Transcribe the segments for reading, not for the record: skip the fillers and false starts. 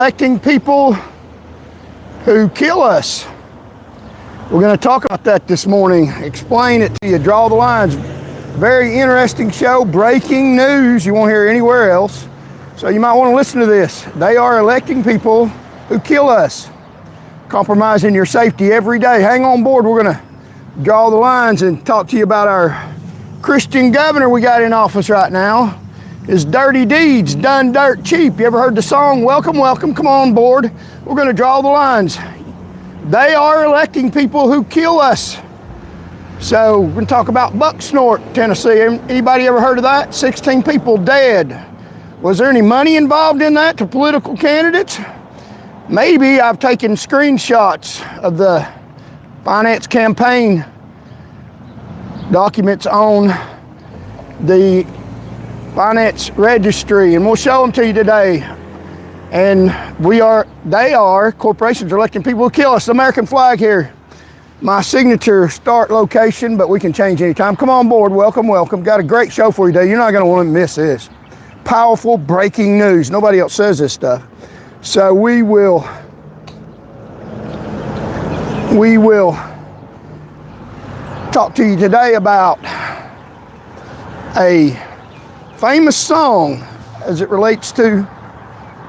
Deflecting people who kill us. We're going to talk about that this morning, explain it to you, draw the lines. Very interesting show, breaking news you won't hear anywhere else. So you might want to listen to this. They are electing people who kill us, compromising your safety every day. Hang on board, we're going to draw the lines and talk to you about our Christian governor we got in office right now. His dirty deeds done dirt cheap. You ever heard the song, Welcome, Welcome, come on board? We're going to draw the lines. They are electing people who kill us. So we're going to talk about Bucksnort, Tennessee. Anybody ever heard of that? 16 people dead. Was there any money involved in that to political candidates? Maybe. I've taken screenshots of the finance campaign documents on the finance registry, and we'll show them to you today. And they are, corporations are electing people who kill us. The American flag here, my signature start location, but we can change anytime. Come on board, welcome, welcome. Got a great show for you today. You're not gonna want to miss this. Powerful breaking news. Nobody else says this stuff. So we will talk to you today about a famous song as it relates to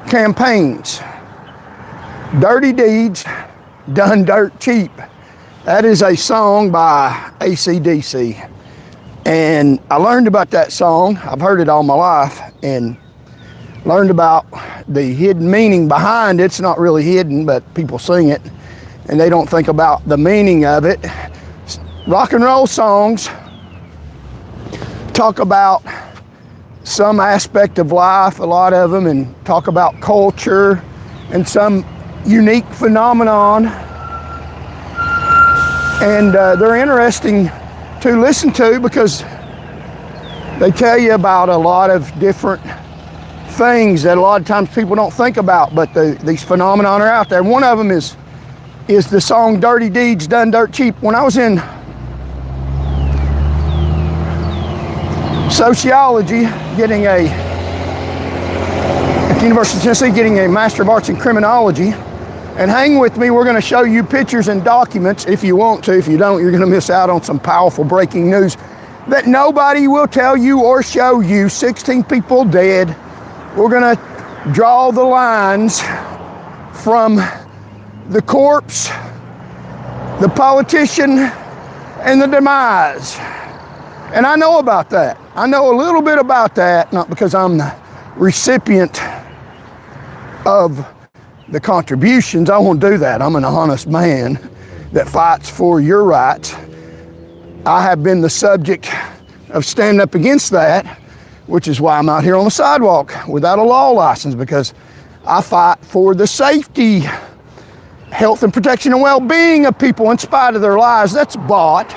campaigns. Dirty deeds done dirt cheap. That is a song by AC/DC. And I learned about that song. I've heard it all my life and learned about the hidden meaning behind it. It's not really hidden, but people sing it and they don't think about the meaning of it. Rock and roll songs talk about some aspect of life, a lot of them, and talk about culture and some unique phenomenon. And they're interesting to listen to because they tell you about a lot of different things that a lot of times people don't think about, but these phenomena are out there. One of them is the song Dirty Deeds Done Dirt Cheap. When I was in sociology, at the University of Tennessee, getting a Master of Arts in Criminology. And hang with me, we're going to show you pictures and documents if you want to. If you don't, you're going to miss out on some powerful breaking news that nobody will tell you or show you. 16 people dead. We're going to draw the lines from the corpse, the politician, and the demise. And I know about that. I know a little bit about that, not because I'm the recipient of the contributions. I won't do that. I'm an honest man that fights for your rights. I have been the subject of standing up against that, which is why I'm out here on the sidewalk without a law license, because I fight for the safety, health and protection and well-being of people in spite of their lives. That's bought.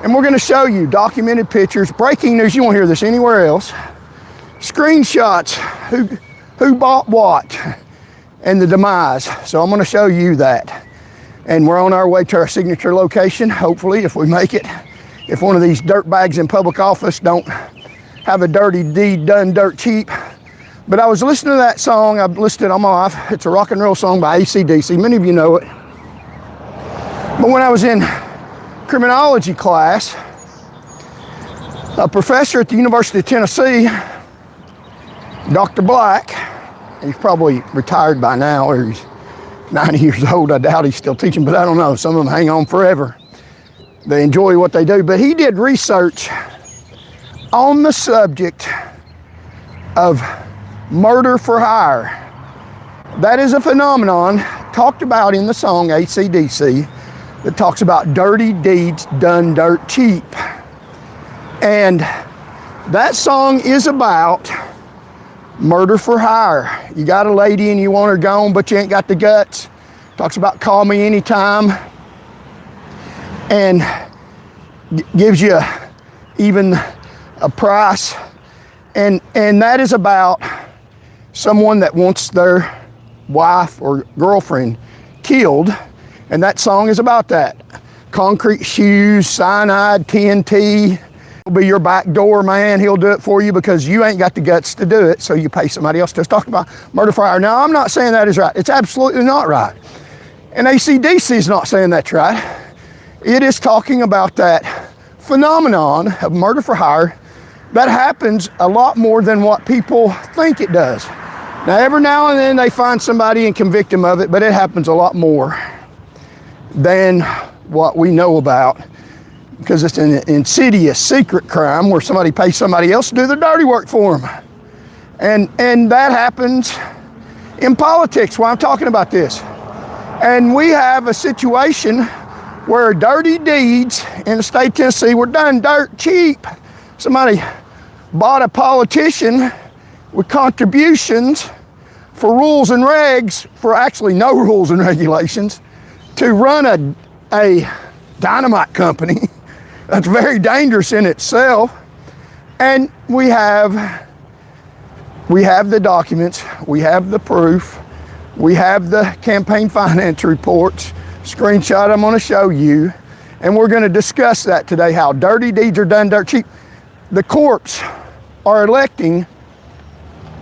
And we're going to show you documented pictures, breaking news. You won't hear this anywhere else. Screenshots, who bought what, and the demise. So I'm going to show you that. And we're on our way to our signature location, hopefully, if we make it. If one of these dirtbags in public office don't have a dirty deed done dirt cheap. But I was listening to that song. I've listened to it all my life. It's a rock and roll song by AC/DC. Many of you know it. But when I was in criminology class, a professor at the University of Tennessee, Dr. Black, he's probably retired by now, or he's 90 years old. I doubt he's still teaching, but I don't know. Some of them hang on forever. They enjoy what they do. But he did research on the subject of murder for hire. That is a phenomenon talked about in the song AC/DC that talks about dirty deeds done dirt cheap. And that song is about murder for hire. You got a lady and you want her gone, but you ain't got the guts. Talks about call me anytime. And gives you even a price. And that is about someone that wants their wife or girlfriend killed. And that song is about that. Concrete shoes, cyanide, TNT, be your back door man. He'll do it for you because you ain't got the guts to do it, so you pay somebody else to. It's talking about murder for hire. Now, I'm not saying that is right. It's absolutely not right. And ACDC is not saying that's right. It is talking about that phenomenon of murder for hire that happens a lot more than what people think it does. Now, every now and then they find somebody and convict them of it, but it happens a lot more than what we know about, because it's an insidious secret crime where somebody pays somebody else to do their dirty work for them. And that happens in politics, why I'm talking about this. And we have a situation where dirty deeds in the state of Tennessee were done dirt cheap. Somebody bought a politician with contributions for rules and regs, for actually no rules and regulations, to run a dynamite company that's very dangerous in itself. And we have the documents, we have the proof, we have the campaign finance reports, screenshot I'm going to show you, and we're going to discuss that today, how dirty deeds are done dirt cheap. The courts are electing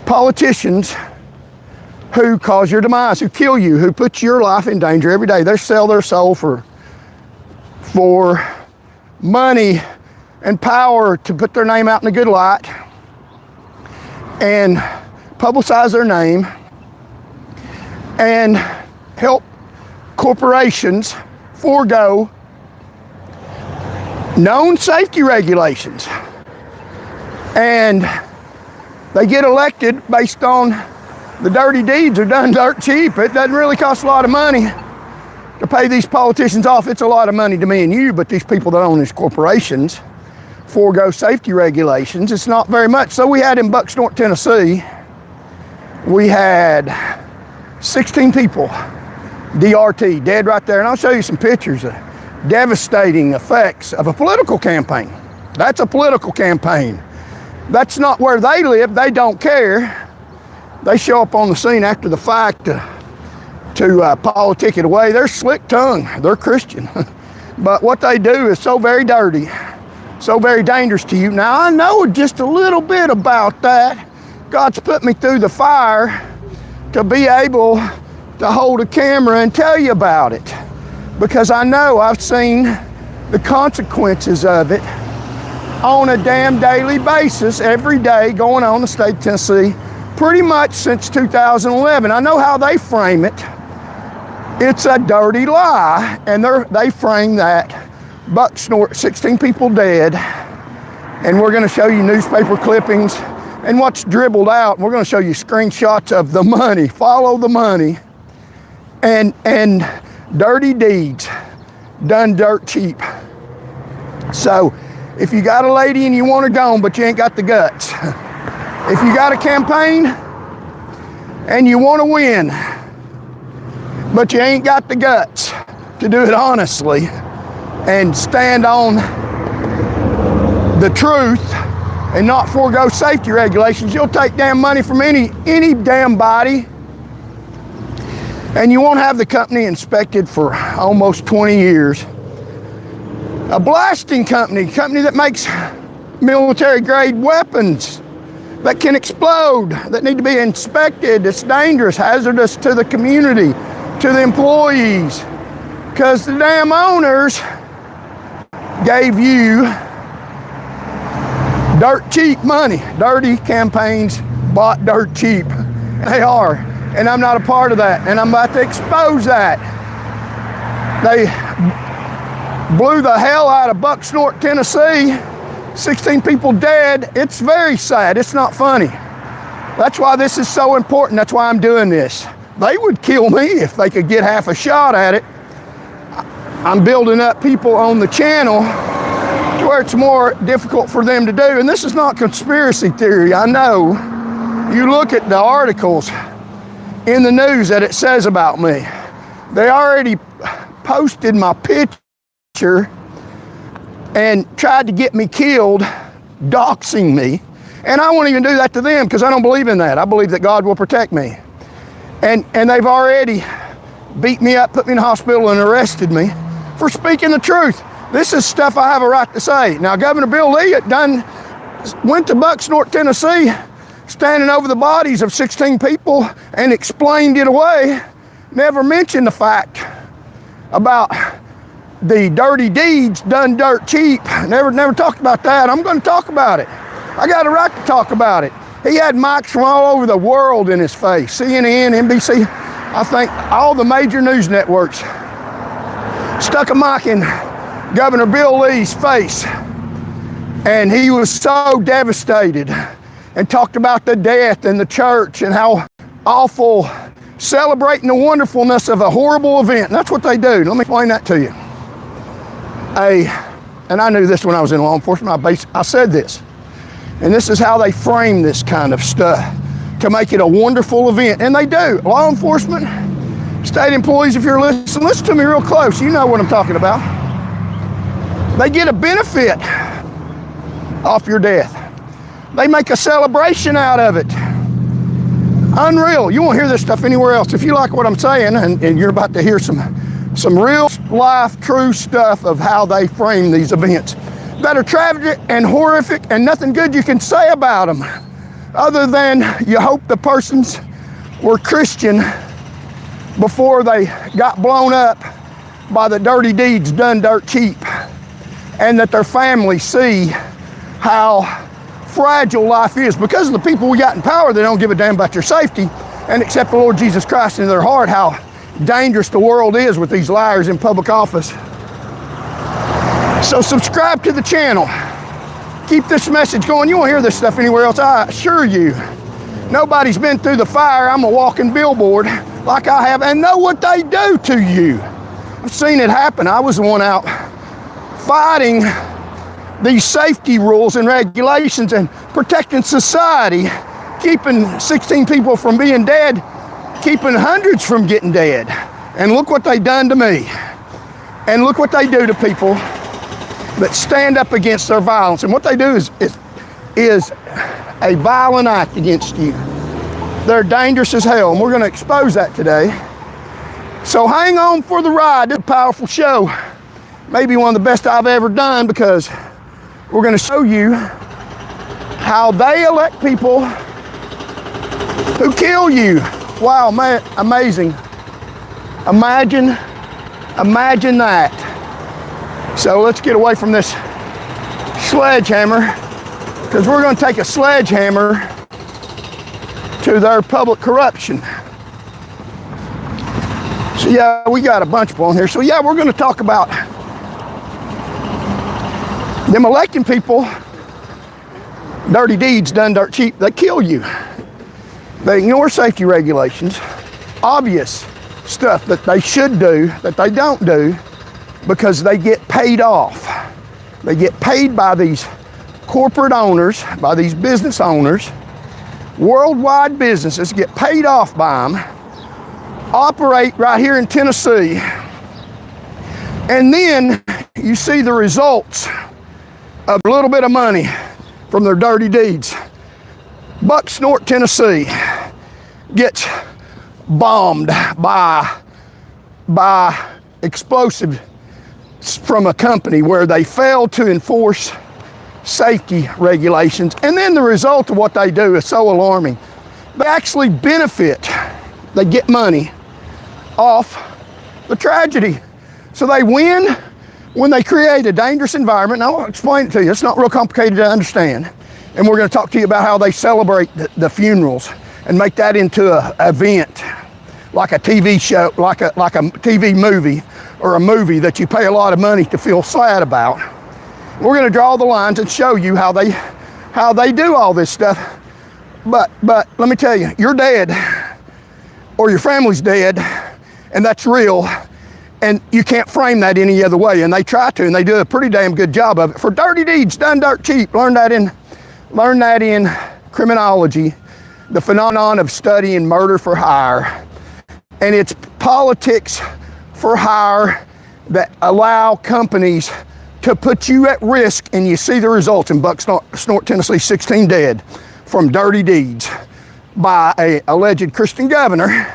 politicians who cause your demise, who kill you, who put your life in danger every day. They sell their soul for money and power to put their name out in a good light and publicize their name and help corporations forego known safety regulations. And they get elected based on the dirty deeds are done dirt cheap. It doesn't really cost a lot of money to pay these politicians off. It's a lot of money to me and you, but these people that own these corporations forego safety regulations. It's not very much. So we had in Bucksnort, Tennessee, we had 16 people, DRT, dead right there. And I'll show you some pictures of devastating effects of a political campaign. That's a political campaign. That's not where they live. They don't care. They show up on the scene after the fact to politic it away. They're slick-tongued. They're Christian. But what they do is so very dirty, so very dangerous to you. Now, I know just a little bit about that. God's put me through the fire to be able to hold a camera and tell you about it, because I know I've seen the consequences of it on a damn daily basis, every day going on in the state of Tennessee, pretty much since 2011. I know how they frame it. It's a dirty lie, and they frame that Bucksnort, 16 people dead, and we're going to show you newspaper clippings and what's dribbled out. We're going to show you screenshots of the money, follow the money, and dirty deeds done dirt cheap. So if you got a lady and you want her gone, but you ain't got the guts, if you got a campaign and you want to win, but you ain't got the guts to do it honestly and stand on the truth and not forego safety regulations, you'll take damn money from any damn body, and you won't have the company inspected for almost 20 years. A blasting company that makes military grade weapons that can explode, that need to be inspected. It's dangerous, hazardous to the community, to the employees, because the damn owners gave you dirt cheap money. Dirty campaigns bought dirt cheap. They are, and I'm not a part of that, and I'm about to expose that. They blew the hell out of Bucksnort, Tennessee. 16 people dead. It's very sad. It's not funny. That's why this is so important. That's why I'm doing this. They would kill me if they could get half a shot at it. I'm building up people on the channel to where it's more difficult for them to do. And this is not conspiracy theory. I know. You look at the articles in the news that it says about me. They already posted my picture and tried to get me killed, doxing me. And I won't even do that to them because I don't believe in that. I believe that God will protect me. And they've already beat me up, put me in the hospital, and arrested me for speaking the truth. This is stuff I have a right to say. Now, Governor Bill Lee went to Bucksnort, Tennessee, standing over the bodies of 16 people and explained it away. Never mentioned the fact about the dirty deeds done dirt cheap. Never talked about that. I'm going to talk about it. I got a right to talk about it. He had mics from all over the world in his face. CNN, NBC, I think all the major news networks stuck a mic in Governor Bill Lee's face. And he was so devastated and talked about the death in the church and how awful, celebrating the wonderfulness of a horrible event. And that's what they do. Let me explain that to you. And I knew this when I was in law enforcement. I said this. And this is how they frame this kind of stuff to make it a wonderful event. And they do. Law enforcement, state employees, if you're listening, listen to me real close. You know what I'm talking about. They get a benefit off your death. They make a celebration out of it. Unreal. You won't hear this stuff anywhere else. If you like what I'm saying, and you're about to hear some real life, true stuff of how they frame these events that are tragic and horrific and nothing good you can say about them other than you hope the persons were Christian before they got blown up by the dirty deeds done dirt cheap, and that their families see how fragile life is. Because of the people we got in power, they don't give a damn about your safety and accept the Lord Jesus Christ into their heart, how dangerous the world is with these liars in public office. So subscribe to the channel. Keep this message going. You won't hear this stuff anywhere else, I assure you. Nobody's been through the fire. I'm a walking billboard like I have, and know what they do to you. I've seen it happen. I was the one out fighting these safety rules and regulations and protecting society, keeping 16 people from being dead, keeping hundreds from getting dead. And look what they done to me. And look what they do to people that stand up against their violence. And what they do is a violent act against you. They're dangerous as hell, and we're going to expose that today. So hang on for the ride. It's a powerful show. Maybe one of the best I've ever done, because we're going to show you how they elect people who kill you. Wow, man, amazing. Imagine that. So let's get away from this sledgehammer, because we're going to take a sledgehammer to their public corruption. So yeah, we got a bunch of them on here. So yeah, we're going to talk about them electing people, dirty deeds done dirt cheap. They kill you. They ignore safety regulations, obvious stuff that they should do that they don't do, because they get paid off. They get paid by these corporate owners, by these business owners, worldwide businesses get paid off by them, operate right here in Tennessee, and then you see the results of a little bit of money from their dirty deeds. Bucksnort, Tennessee gets bombed by explosives from a company where they failed to enforce safety regulations. And then the result of what they do is so alarming. They actually benefit. They get money off the tragedy. So they win when they create a dangerous environment. And I'll explain it to you. It's not real complicated to understand. And we're going to talk to you about how they celebrate the funerals and make that into an event, like a TV show, like a TV movie, or a movie that you pay a lot of money to feel sad about. We're going to draw the lines and show you how they do all this stuff. But let me tell you, you're dead, or your family's dead, and that's real. And you can't frame that any other way. And they try to, and they do a pretty damn good job of it. For dirty deeds done dirt cheap, learn that in criminology, the phenomenon of studying murder for hire. And it's politics for hire that allow companies to put you at risk, and you see the results in Bucksnort, Tennessee, 16 dead from dirty deeds by an alleged Christian governor.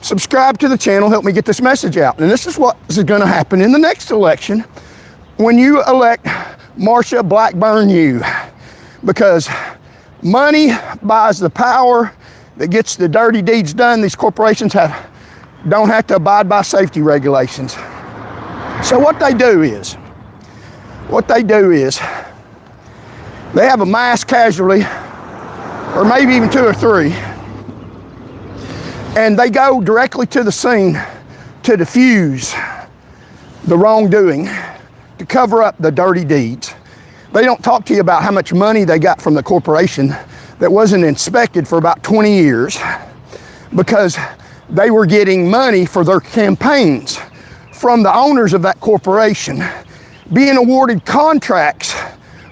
Subscribe to the channel, help me get this message out. And this is what is going to happen in the next election. when you elect Marsha Blackburn you, because money buys the power that gets the dirty deeds done. These corporations don't have to abide by safety regulations. So what they do is they have a mass casualty, or maybe even 2 or 3, and they go directly to the scene to diffuse the wrongdoing, to cover up the dirty deeds. They don't talk to you about how much money they got from the corporation that wasn't inspected for about 20 years because they were getting money for their campaigns from the owners of that corporation, being awarded contracts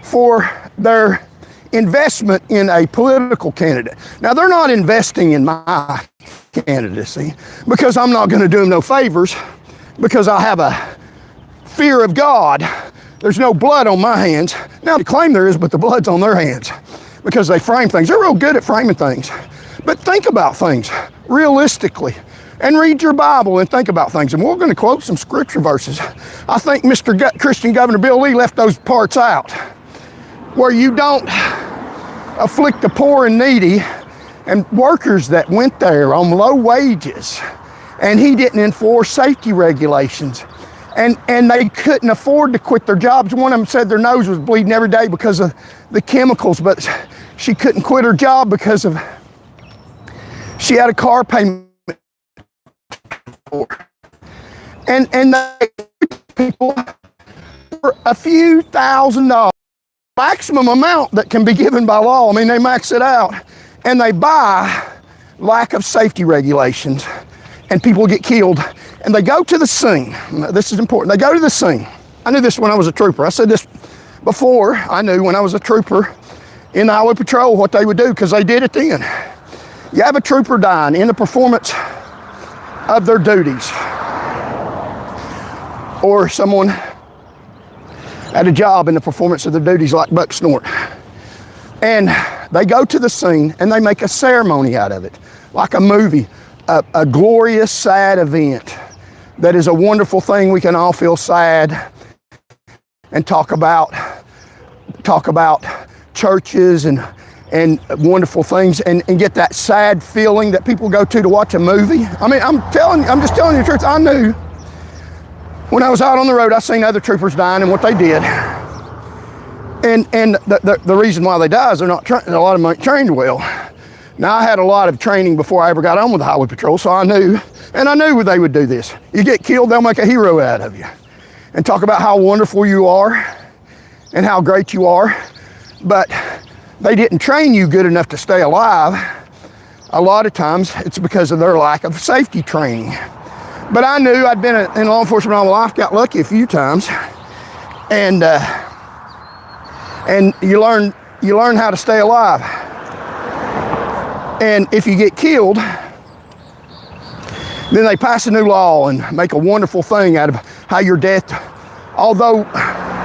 for their investment in a political candidate. Now, they're not investing in my candidacy because I'm not going to do them no favors, because I have a fear of God. There's no blood on my hands. Now, they claim there is, but the blood's on their hands because they frame things. They're real good at framing things. But think about things realistically and read your Bible and think about things. And we're going to quote some scripture verses. I think Mr. Christian Governor Bill Lee left those parts out, where you don't afflict the poor and needy and workers that went there on low wages. And he didn't enforce safety regulations. And they couldn't afford to quit their jobs. One of them said their nose was bleeding every day because of the chemicals, but she couldn't quit her job because she had a car payment. And they people for a few $1,000s, maximum amount that can be given by law. I mean, they max it out, and they buy lack of safety regulations, and people get killed. And they go to the scene. This is important. They go to the scene. I knew this when I was a trooper. I said this before. I knew when I was a trooper in the Highway Patrol what they would do, because they did it then. You have a trooper dying in the performance of their duties, or someone at a job in the performance of their duties, like Bucksnort. And they go to the scene and they make a ceremony out of it, like a movie, a glorious, sad event. That is a wonderful thing. We can all feel sad and talk about churches and wonderful things and get that sad feeling that people go to watch a movie. I mean, I'm just telling you the truth. I knew when I was out on the road, I seen other troopers dying and what they did. And the reason why they die is a lot of them aren't trained well. Now, I had a lot of training before I ever got on with the Highway Patrol, so I knew they would do this. You get killed, they'll make a hero out of you and talk about how wonderful you are and how great you are, but they didn't train you good enough to stay alive. A lot of times, it's because of their lack of safety training. But I knew I'd been in law enforcement all my life, got lucky a few times, and you learn how to stay alive. And if you get killed, then they pass a new law and make a wonderful thing out of how your death, although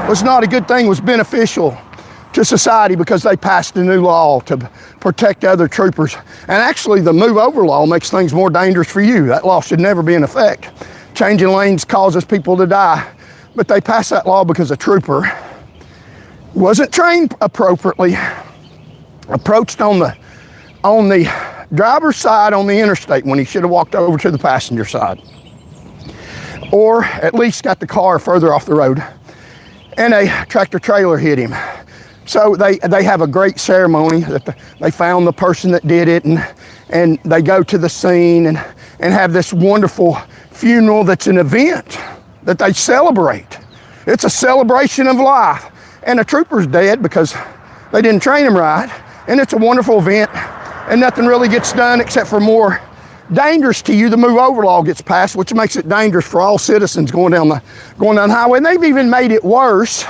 was not a good thing, was beneficial to society because they passed a new law to protect other troopers. And actually, the move over law makes things more dangerous for you. That law should never be in effect. Changing lanes causes people to die. But they passed that law because a trooper wasn't trained appropriately, approached on the driver's side on the interstate when he should have walked over to the passenger side, or at least got the car further off the road, and a tractor trailer hit him. So they have a great ceremony that they found the person that did it, and they go to the scene and have this wonderful funeral that's an event that they celebrate. It's a celebration of life, and a trooper's dead because they didn't train him right, and it's a wonderful event. And nothing really gets done except for more dangerous to you. The move over law gets passed, which makes it dangerous for all citizens going down the highway. And they've even made it worse.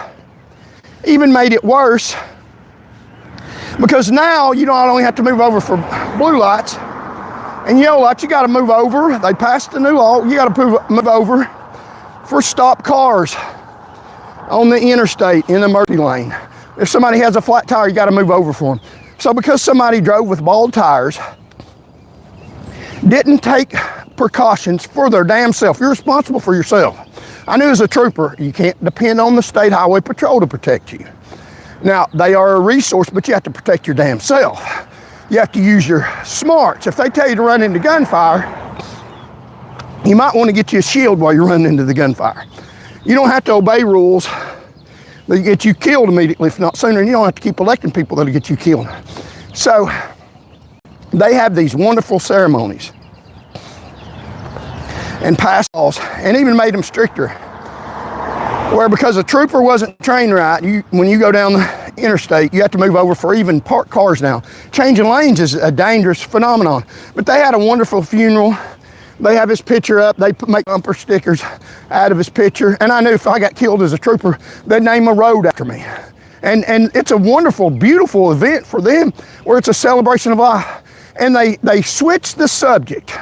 Because now you not only have to move over for blue lights and yellow lights, you got to move over. They passed the new law. You got to move over for stopped cars on the interstate in the emergency lane. If somebody has a flat tire, you got to move over for them. So because somebody drove with bald tires, didn't take precautions for their damn self. You're responsible for yourself. I knew as a trooper, you can't depend on the State Highway Patrol to protect you. Now, they are a resource, but you have to protect your damn self. You have to use your smarts. If they tell you to run into gunfire, you might want to get you a shield while you're running into the gunfire. You don't have to obey rules that get you killed immediately, if not sooner, and you don't have to keep electing people that'll get you killed. So they have these wonderful ceremonies and passed laws, and even made them stricter, where because a trooper wasn't trained right, when you go down the interstate, you have to move over for even parked cars now. Changing lanes is a dangerous phenomenon, but they had a wonderful funeral. They have his picture up. They make bumper stickers out of his picture. And I knew if I got killed as a trooper, they'd name a road after me. And it's a wonderful, beautiful event for them where it's a celebration of life. And they switch the subject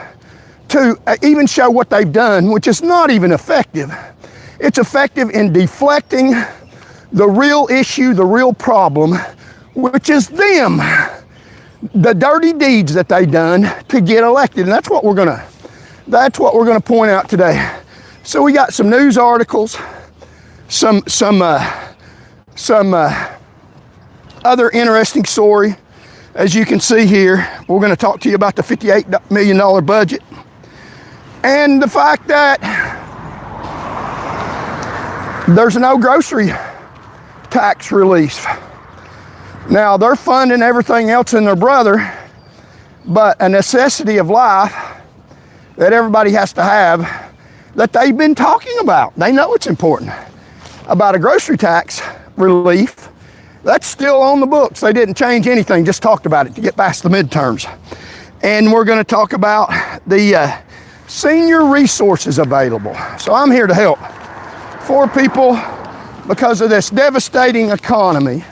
to even show what they've done, which is not even effective. It's effective in deflecting the real issue, the real problem, which is them, the dirty deeds that they've done to get elected. And that's what we're gonna point out today. So we got some news articles, some other interesting story. As you can see here, we're gonna talk to you about the $58 million budget and the fact that there's no grocery tax relief. Now, they're funding everything else in their brother, but a necessity of life that everybody has to have that they've been talking about. They know it's important. About a grocery tax relief, that's still on the books. They didn't change anything, just talked about it to get past the midterms. And we're gonna talk about the senior resources available. So I'm here to help for people because of this devastating economy.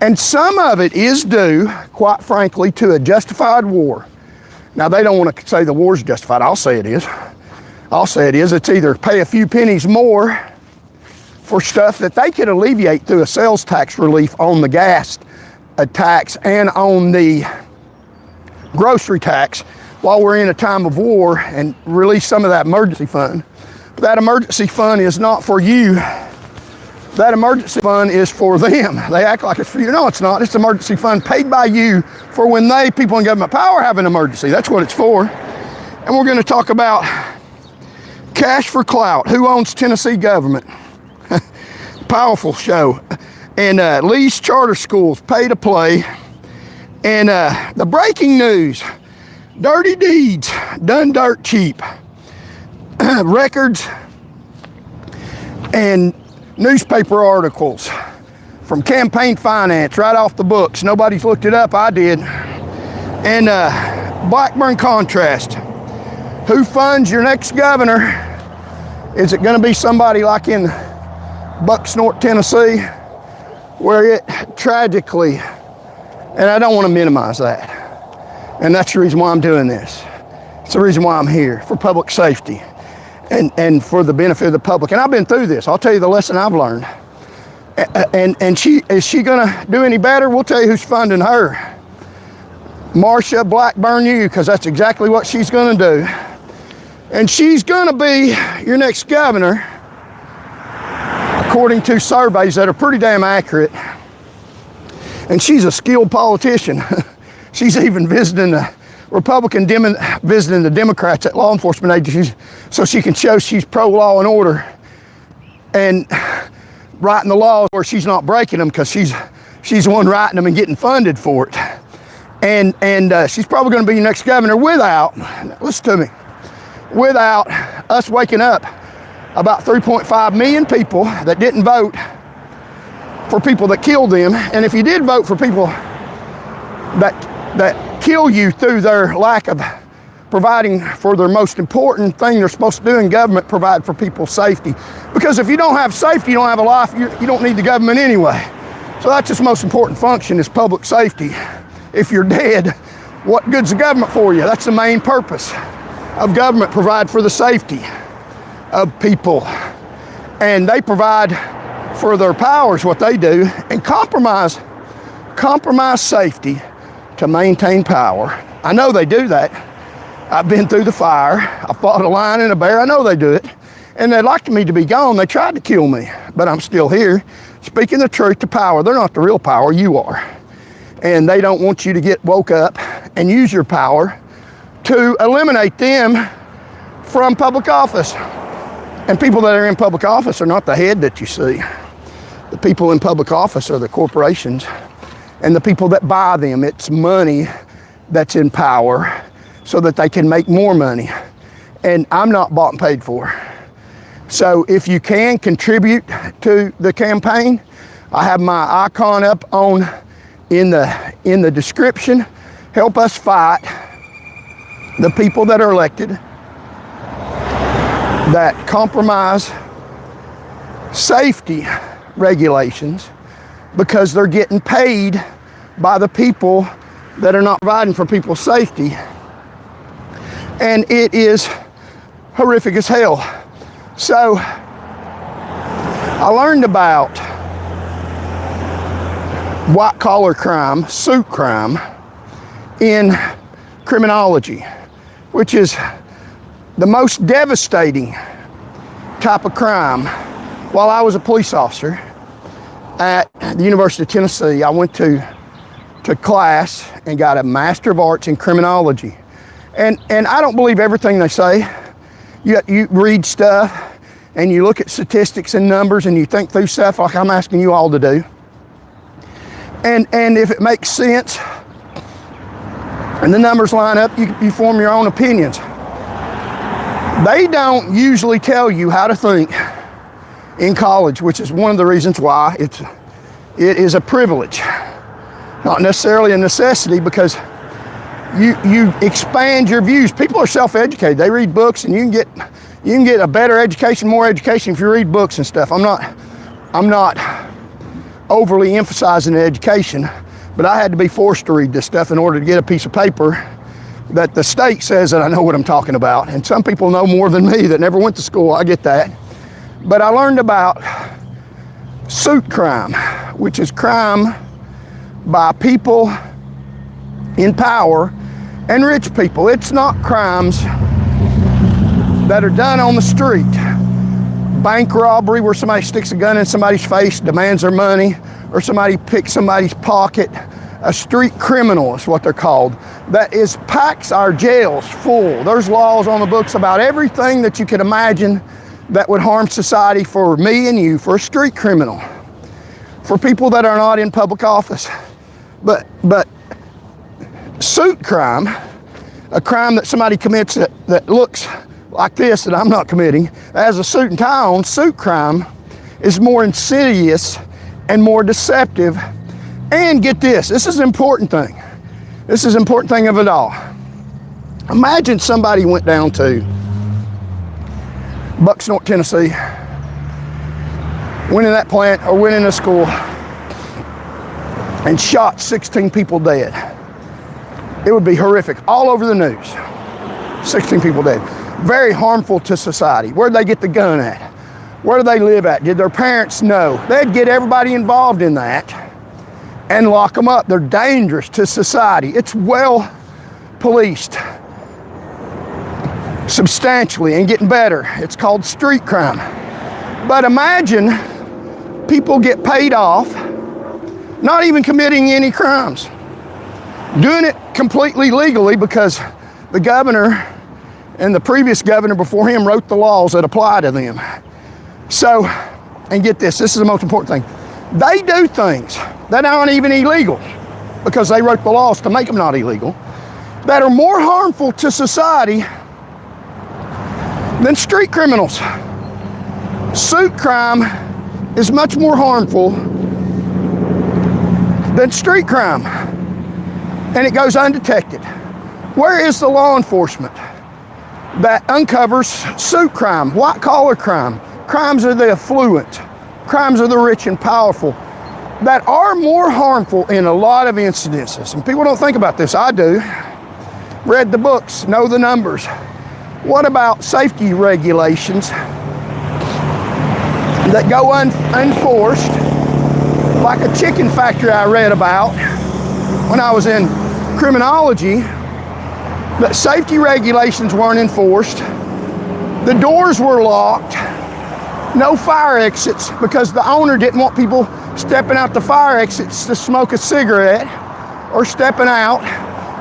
And some of it is due, quite frankly, to a justified war. Now, they don't want to say the war's justified. I'll say it is. I'll say it is. It's either pay a few pennies more for stuff that they could alleviate through a sales tax relief on the gas tax and on the grocery tax while we're in a time of war, and release some of that emergency fund. But that emergency fund is not for you. That emergency fund is for them. They act like it's for you. No, it's not. It's an emergency fund paid by you for when people in government power, have an emergency. That's what it's for. And we're going to talk about cash for clout. Who owns Tennessee government? Powerful show. And Lee's charter schools, pay to play. And the breaking news, dirty deeds, done dirt cheap. Records and newspaper articles from campaign finance right off the books. Nobody's looked it up, I did. And Blackburn contrast. Who funds your next governor? Is it gonna be somebody like in Bucksnort, Tennessee, where it tragically, and I don't wanna minimize that. And that's the reason why I'm doing this. It's the reason why I'm here, for public safety. And for the benefit of the public. And I've been through this. I'll tell you the lesson I've learned. And is she gonna do any better? We'll tell you who's funding her. Marsha Blackburn you, because that's exactly what she's gonna do. And she's gonna be your next governor, according to surveys that are pretty damn accurate. And she's a skilled politician. She's even visiting the Republican visiting the Democrats at law enforcement agencies so she can show she's pro-law and order and writing the laws where she's not breaking them, because she's the one writing them and getting funded for it. And she's probably going to be your next governor without, listen to me, without us waking up about 3.5 million people that didn't vote for people that killed them. And if you did vote for people that kill you through their lack of providing for their most important thing they're supposed to do in government, provide for people's safety. Because if you don't have safety, you don't have a life, you don't need the government anyway. So that's its most important function, is public safety. If you're dead, what good's the government for you? That's the main purpose of government, provide for the safety of people. And they provide for their powers, what they do, and compromise safety to maintain power. I know they do that. I've been through the fire. I fought a lion and a bear. I know they do it. and they'd like me to be gone. They tried to kill me, but I'm still here, speaking the truth to power. They're not the real power, you are. And they don't want you to get woke up and use your power to eliminate them from public office. And people that are in public office are not the head that you see. The people in public office are the corporations and the people that buy them. It's money that's in power so that they can make more money. And I'm not bought and paid for. So if you can contribute to the campaign, I have my icon up in the description. Help us fight the people that are elected that compromise safety regulations because they're getting paid by the people that are not providing for people's safety. And it is horrific as hell. So I learned about white collar crime, suit crime, in criminology, which is the most devastating type of crime. While I was a police officer at the University of Tennessee, I went to class and got a Master of Arts in criminology. And I don't believe everything they say. You read stuff and you look at statistics and numbers and you think through stuff like I'm asking you all to do. And if it makes sense and the numbers line up, you form your own opinions. They don't usually tell you how to think in college, which is one of the reasons why it is a privilege, not necessarily a necessity, because you expand your views. People are self-educated. They read books, and you can get a better education, more education if you read books and stuff. I'm not overly emphasizing education, but I had to be forced to read this stuff in order to get a piece of paper that the state says that I know what I'm talking about. And some people know more than me that never went to school. I get that. But I learned about suit crime, which is crime by people in power and rich people. It's not crimes that are done on the street. Bank robbery where somebody sticks a gun in somebody's face, demands their money, or somebody picks somebody's pocket. A street criminal is what they're called. That packs our jails full. There's laws on the books about everything that you could imagine that would harm society for me and you, for a street criminal, for people that are not in public office. But suit crime, a crime that somebody commits that looks like this that I'm not committing, has a suit and tie on, suit crime is more insidious and more deceptive. And get this is an important thing. This is an important thing of it all. Imagine somebody went down to Bucksnort, Tennessee, went in that plant or went in a school and shot 16 people dead. It would be horrific, all over the news. 16 people dead. Very harmful to society. Where'd they get the gun at? Where do they live at? Did their parents know? They'd get everybody involved in that and lock them up. They're dangerous to society. It's well policed substantially and getting better. It's called street crime. But imagine people get paid off, not even committing any crimes, doing it completely legally because the governor and the previous governor before him wrote the laws that apply to them. So, and get this is the most important thing. They do things that aren't even illegal because they wrote the laws to make them not illegal, that are more harmful to society than street criminals. Suit crime is much more harmful than street crime, and it goes undetected. Where is the law enforcement that uncovers suit crime, white collar crime, crimes of the affluent, crimes of the rich and powerful, that are more harmful in a lot of incidences? And people don't think about this. I do. Read the books, know the numbers. What about safety regulations that go unenforced, like a chicken factory I read about when I was in criminology, that safety regulations weren't enforced, the doors were locked, no fire exits because the owner didn't want people stepping out the fire exits to smoke a cigarette or stepping out.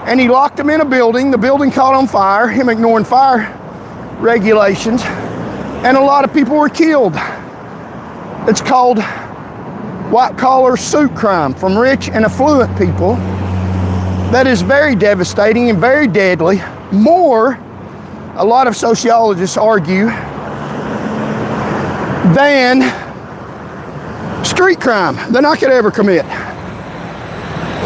And he locked them in a building. The building caught on fire, him ignoring fire regulations, and a lot of people were killed. It's called white-collar suit crime from rich and affluent people. That is very devastating and very deadly. More, a lot of sociologists argue, than street crime that I could ever commit.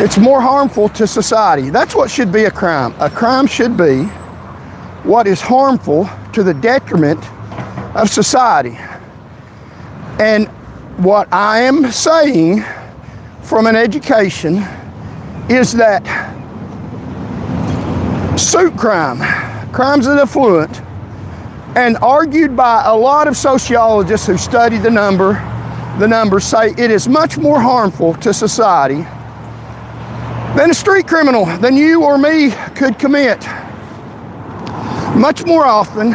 It's more harmful to society. That's what should be a crime. A crime should be what is harmful to the detriment of society. And what I am saying from an education is that suit crime, crimes of the affluent, and argued by a lot of sociologists who study the numbers say it is much more harmful to society than a street criminal, than you or me could commit. Much more often,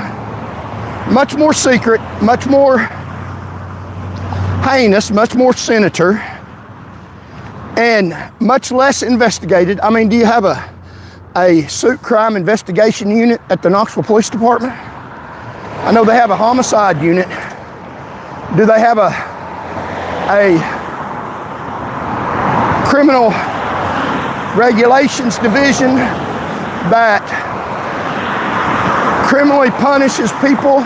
much more secret, much more heinous, much more sinister, and much less investigated. I mean, do you have a suit crime investigation unit at the Knoxville Police Department? I know they have a homicide unit. Do they have a criminal regulations division that criminally punishes people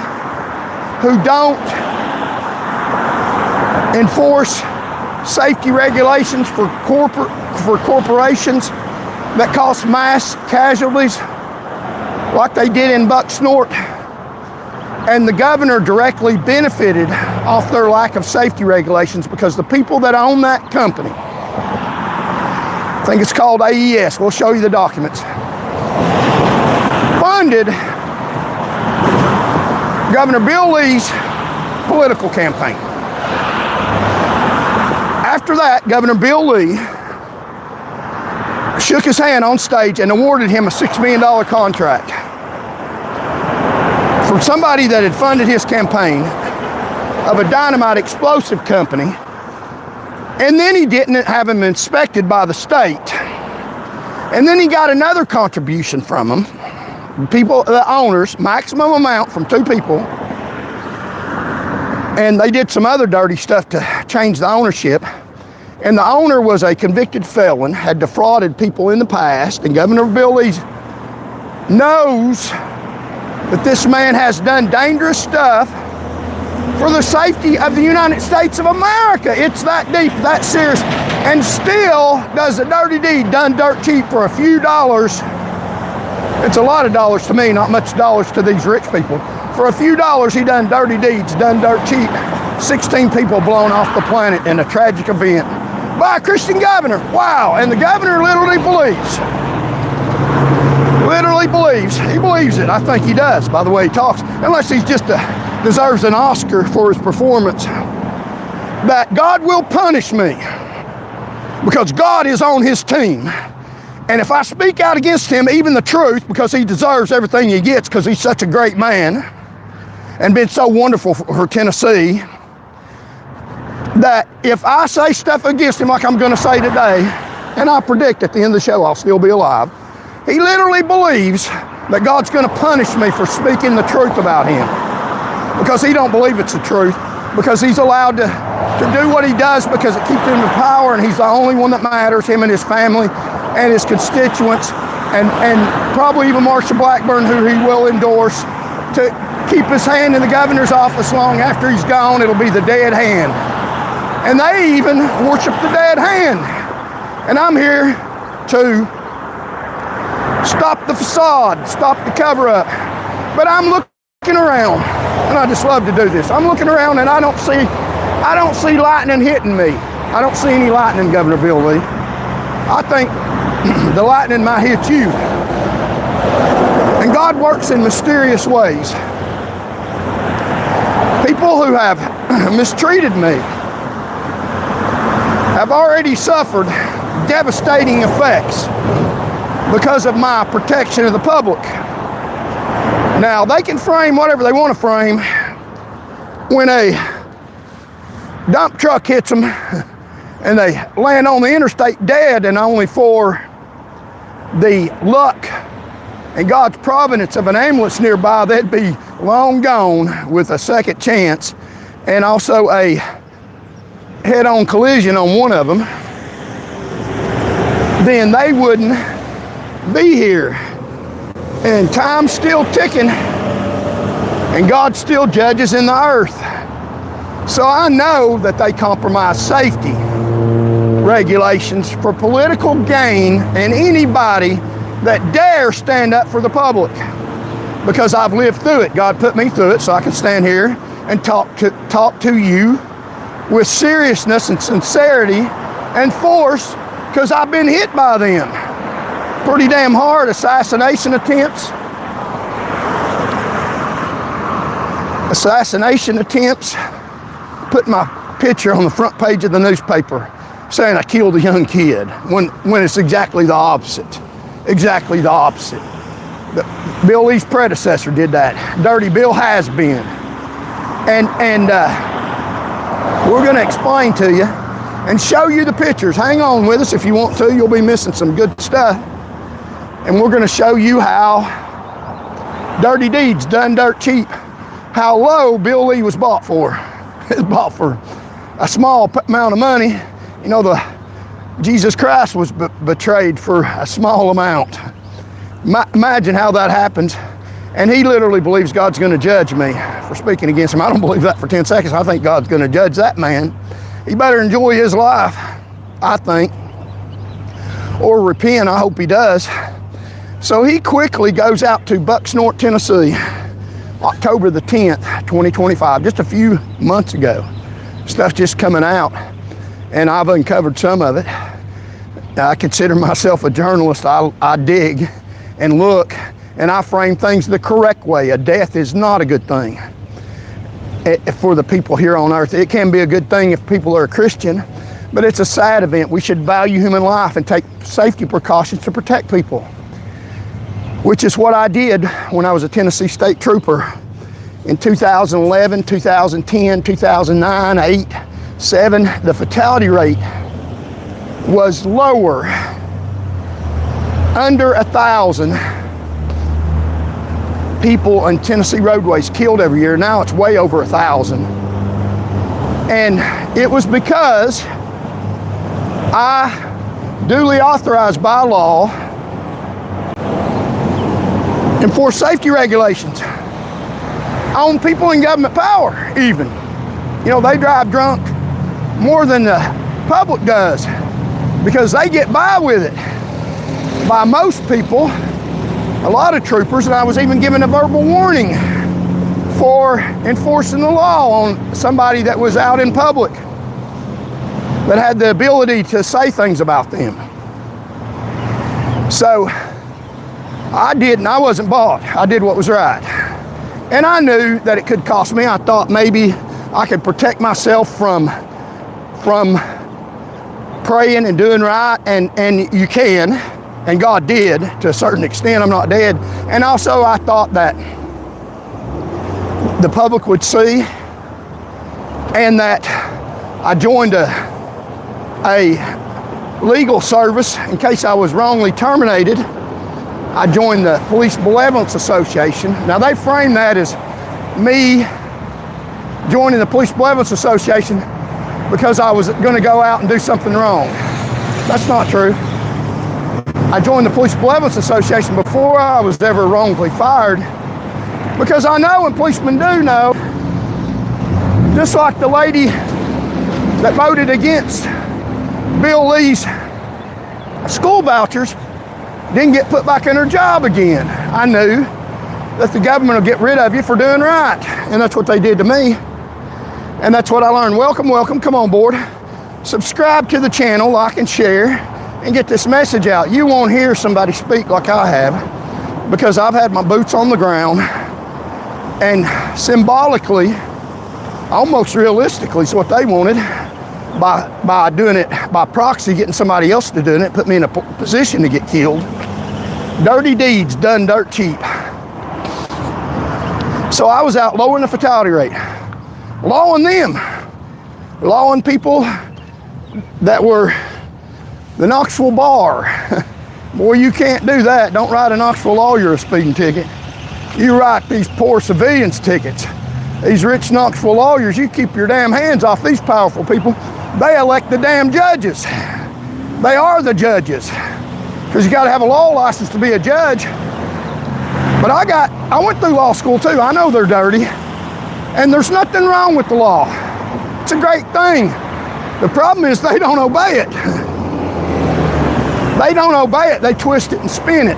who don't enforce safety regulations for corporations that cause mass casualties like they did in Bucksnort? And the governor directly benefited off their lack of safety regulations because the people that own that company, I think it's called AES, we'll show you the documents, funded Governor Bill Lee's political campaign. After that, Governor Bill Lee shook his hand on stage and awarded him a $6 million contract for somebody that had funded his campaign of a dynamite explosive company, and then he didn't have him inspected by the state. And then he got another contribution from them, people, the owners, maximum amount from 2 people, and they did some other dirty stuff to change the ownership. And the owner was a convicted felon, had defrauded people in the past, and Governor Bill Lee knows that this man has done dangerous stuff for the safety of the United States of America. It's that deep, that serious, and still does a dirty deed done dirt cheap for a few dollars. It's a lot of dollars to me, not much dollars to these rich people. For a few dollars, he done dirty deeds, done dirt cheap. 16 people blown off the planet in a tragic event by a Christian governor. Wow, and the governor literally believes. He believes it. I think he does, by the way he talks, unless he's just deserves an Oscar for his performance, that God will punish me because God is on his team. And if I speak out against him, even the truth, because he deserves everything he gets because he's such a great man and been so wonderful for Tennessee, that if I say stuff against him like I'm going to say today, and I predict at the end of the show I'll still be alive, he literally believes that God's going to punish me for speaking the truth about him because he don't believe it's the truth, because he's allowed to do what he does because it keeps him in power, and he's the only one that matters, him and his family and his constituents, and probably even Marsha Blackburn, who he will endorse to keep his hand in the governor's office long after he's gone. It'll be the dead hand. And they even worship the dead hand. And I'm here to stop the facade, stop the cover-up. But I'm looking around, and I just love to do this. I'm looking around, and I don't see lightning hitting me. I don't see any lightning, Governor Bill Lee. I think the lightning might hit you. And God works in mysterious ways. People who have mistreated me have already suffered devastating effects because of my protection of the public. Now, they can frame whatever they want to frame, when a dump truck hits them and they land on the interstate dead, and only for the luck and God's providence of an ambulance nearby, they'd be long gone with a second chance, and also a head-on collision on one of them, then they wouldn't be here. And time's still ticking, and God still judges in the earth. So I know that they compromise safety regulations for political gain, and anybody that dare stand up for the public, because I've lived through it. God put me through it so I can stand here and talk to you with seriousness and sincerity and force, because I've been hit by them pretty damn hard. Assassination attempts, putting my picture on the front page of the newspaper saying I killed a young kid, when it's exactly the opposite. Exactly the opposite. Bill Lee's predecessor did that. Dirty Bill has been. And we're going to explain to you and show you the pictures. Hang on with us if you want to. You'll be missing some good stuff. And we're going to show you how dirty deeds done dirt cheap. How low Bill Lee was bought for. It was bought for a small amount of money. You know, Jesus Christ was betrayed for a small amount. Imagine how that happens. And he literally believes God's going to judge me for speaking against him. I don't believe that for 10 seconds. I think God's going to judge that man. He better enjoy his life, I think. Or repent. I hope he does. So he quickly goes out to Bucksnort, Tennessee, October the 10th, 2025, just a few months ago. Stuff's just coming out, and I've uncovered some of it. I consider myself a journalist. I dig and look, and I frame things the correct way. A death is not a good thing for the people here on earth. It can be a good thing if people are a Christian, but it's a sad event. We should value human life and take safety precautions to protect people, which is what I did when I was a Tennessee State Trooper in 2011, 2010, 2009, 8, 7. The fatality rate was lower, under 1,000 people on Tennessee roadways killed every year. Now it's way over 1,000. And it was because I duly authorized by law enforce safety regulations on people in government power even. You know, they drive drunk more than the public does because they get by with it. By most people, a lot of troopers, and I was even given a verbal warning for enforcing the law on somebody that was out in public that had the ability to say things about them. So I did, and I wasn't bought. I did what was right. And I knew that it could cost me. I thought maybe I could protect myself from praying and doing right, and you can, and God did to a certain extent. I'm not dead. And also I thought that the public would see, and that I joined a legal service in case I was wrongly terminated. I joined the Police Benevolence Association. Now they frame that as me joining the Police Benevolence Association because I was going to go out and do something wrong. That's not true. I joined the Police Benevolence Association before I was ever wrongfully fired, because I know, and policemen do know, just like the lady that voted against Bill Lee's school vouchers didn't get put back in her job again. I knew that the government will get rid of you for doing right. And that's what they did to me. And that's what I learned. Welcome, welcome, come on board. Subscribe to the channel, like and share, and get this message out. You won't hear somebody speak like I have, because I've had my boots on the ground, and symbolically, almost realistically, is what they wanted. By doing it by proxy, getting somebody else to do it, put me in a position to get killed. Dirty deeds done dirt cheap. So I was out lowering the fatality rate. lawing them, lawing people that were the Knoxville bar. Boy, you can't do that. Don't write a Knoxville lawyer a speeding ticket. You write these poor civilians tickets. These rich Knoxville lawyers, you keep your damn hands off these powerful people. They elect the damn judges. They are the judges. Because you got to have a law license to be a judge. But I went through law school too. I know they're dirty. And there's nothing wrong with the law. It's a great thing. The problem is they don't obey it. They don't obey it. They twist it and spin it.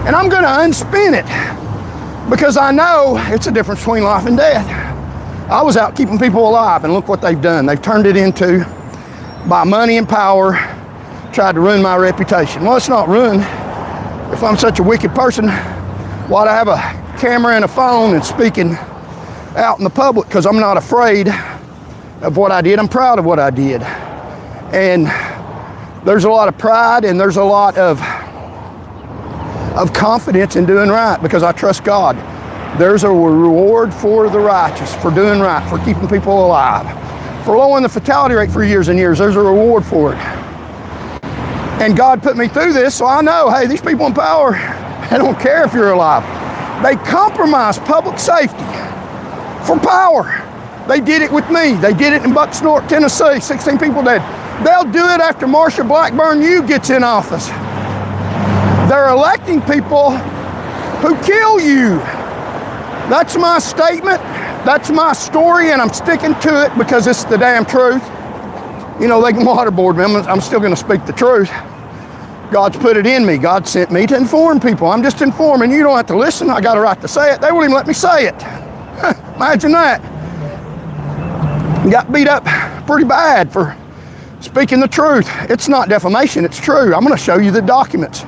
And I'm going to unspin it because I know it's a difference between life and death. I was out keeping people alive, and look what they've done. They've turned it into, by money and power, tried to ruin my reputation. Well, it's not ruined. If I'm such a wicked person, why'd I have a camera and a phone and speaking out in the public? Because I'm not afraid of what I did. I'm proud of what I did. And there's a lot of pride and there's a lot of confidence in doing right because I trust God. There's a reward for the righteous, for doing right, for keeping people alive. For lowering the fatality rate for years and years, there's a reward for it. And God put me through this, so I know, hey, these people in power, they don't care if you're alive. They compromise public safety for power. They did it with me. They did it in Bucksnort, Tennessee, 16 people dead. They'll do it after Marsha Blackburn gets in office. They're electing people who kill you. That's my statement. That's my story, and I'm sticking to it because it's the damn truth. You know, they can waterboard me. I'm still going to speak the truth. God's put it in me. God sent me to inform people. I'm just informing. You don't have to listen. I got a right to say it. They won't even let me say it. Imagine that. Got beat up pretty bad for speaking the truth. It's not defamation. It's true. I'm going to show you the documents.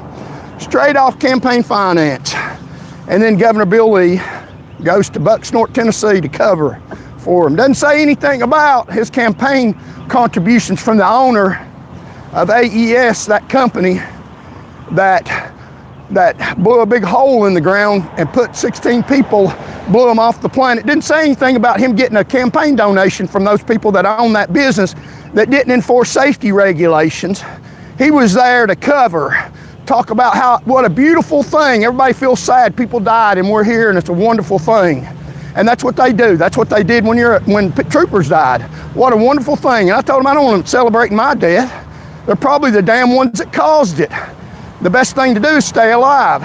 Straight off campaign finance. And then Governor Bill Lee goes to Bucksnort, Tennessee to cover for him. Doesn't say anything about his campaign contributions from the owner of AES, that company that blew a big hole in the ground and put 16 people, blew them off the planet. Didn't say anything about him getting a campaign donation from those people that own that business that didn't enforce safety regulations. He was there to cover, talk about what a beautiful thing. Everybody feels sad, people died and we're here and it's a wonderful thing. And that's what they do. That's what they did when troopers died. What a wonderful thing. And I told them I don't want them celebrating my death. They're probably the damn ones that caused it. The best thing to do is stay alive.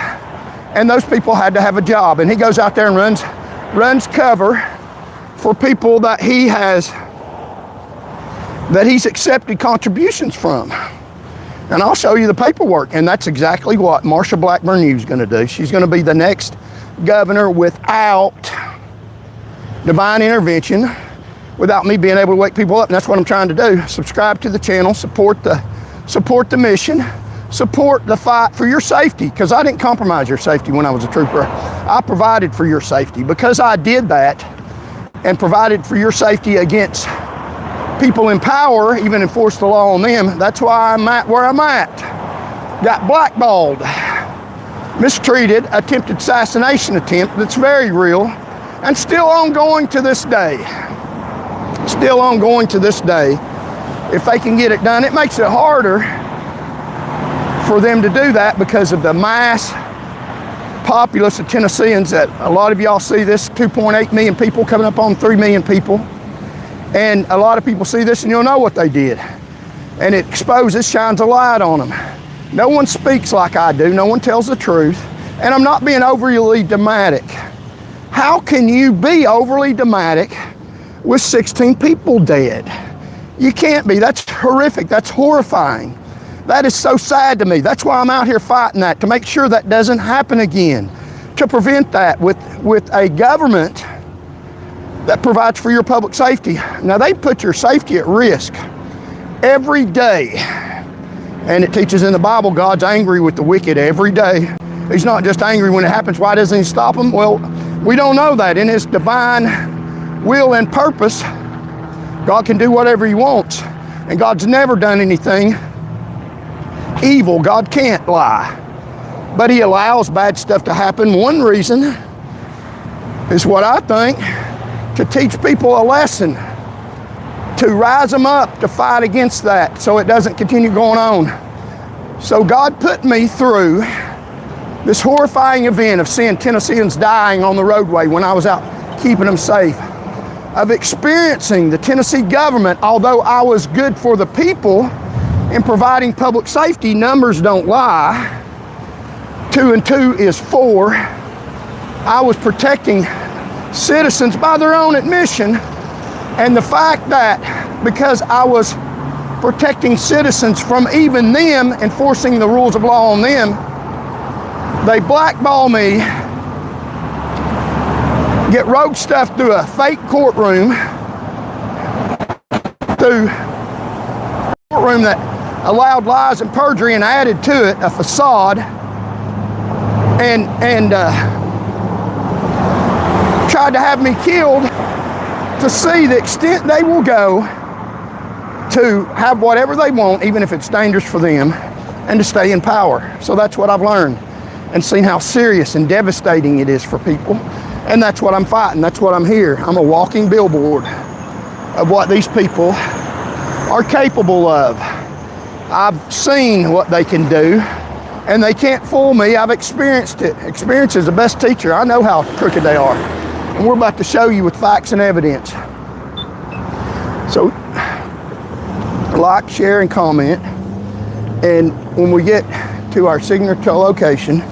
And those people had to have a job. And he goes out there and runs cover for people that he's accepted contributions from. And I'll show you the paperwork. And that's exactly what Marsha Blackburn is going to do. She's going to be the next governor without divine intervention, without me being able to wake people up. And that's what I'm trying to do. Subscribe to the channel, support the mission, support the fight for your safety, because I didn't compromise your safety when I was a trooper. I provided for your safety. Because I did that and provided for your safety against people in power, even enforced the law on them, that's why I'm at where I'm at. Got blackballed, mistreated, attempted assassination attempt that's very real and still ongoing to this day. Still ongoing to this day. If they can get it done, it makes it harder for them to do that because of the mass populace of Tennesseans that a lot of y'all see this 2.8 million people coming up on 3 million people. And a lot of people see this and you'll know what they did. And it exposes, shines a light on them. No one speaks like I do. No one tells the truth. And I'm not being overly dramatic. How can you be overly dramatic with 16 people dead? You can't be. That's horrific. That's horrifying. That is so sad to me. That's why I'm out here fighting that, to make sure that doesn't happen again, to prevent that with a government that provides for your public safety. Now, they put your safety at risk every day. And it teaches in the Bible, God's angry with the wicked every day. He's not just angry when it happens. Why doesn't he stop them? Well, we don't know that. In his divine will and purpose, God can do whatever he wants. And God's never done anything evil. God can't lie. But he allows bad stuff to happen. One reason is what I think to teach people a lesson, to rise them up, to fight against that so it doesn't continue going on. So God put me through this horrifying event of seeing Tennesseans dying on the roadway when I was out keeping them safe, of experiencing the Tennessee government. Although I was good for the people in providing public safety, numbers don't lie. 2 and 2 is 4. I was protecting citizens by their own admission, and the fact that because I was protecting citizens from even them enforcing the rules of law on them, they blackball me, get rogue stuff through a fake courtroom, through a courtroom that allowed lies and perjury and added to it a facade, and tried to have me killed to see the extent they will go to have whatever they want, even if it's dangerous for them, and to stay in power. So that's what I've learned and seen how serious and devastating it is for people. And that's what I'm fighting. That's what I'm here. I'm a walking billboard of what these people are capable of. I've seen what they can do, and they can't fool me. I've experienced it. Experience is the best teacher. I know how crooked they are. And we're about to show you with facts and evidence. So, like, share, and comment. And when we get to our signature location,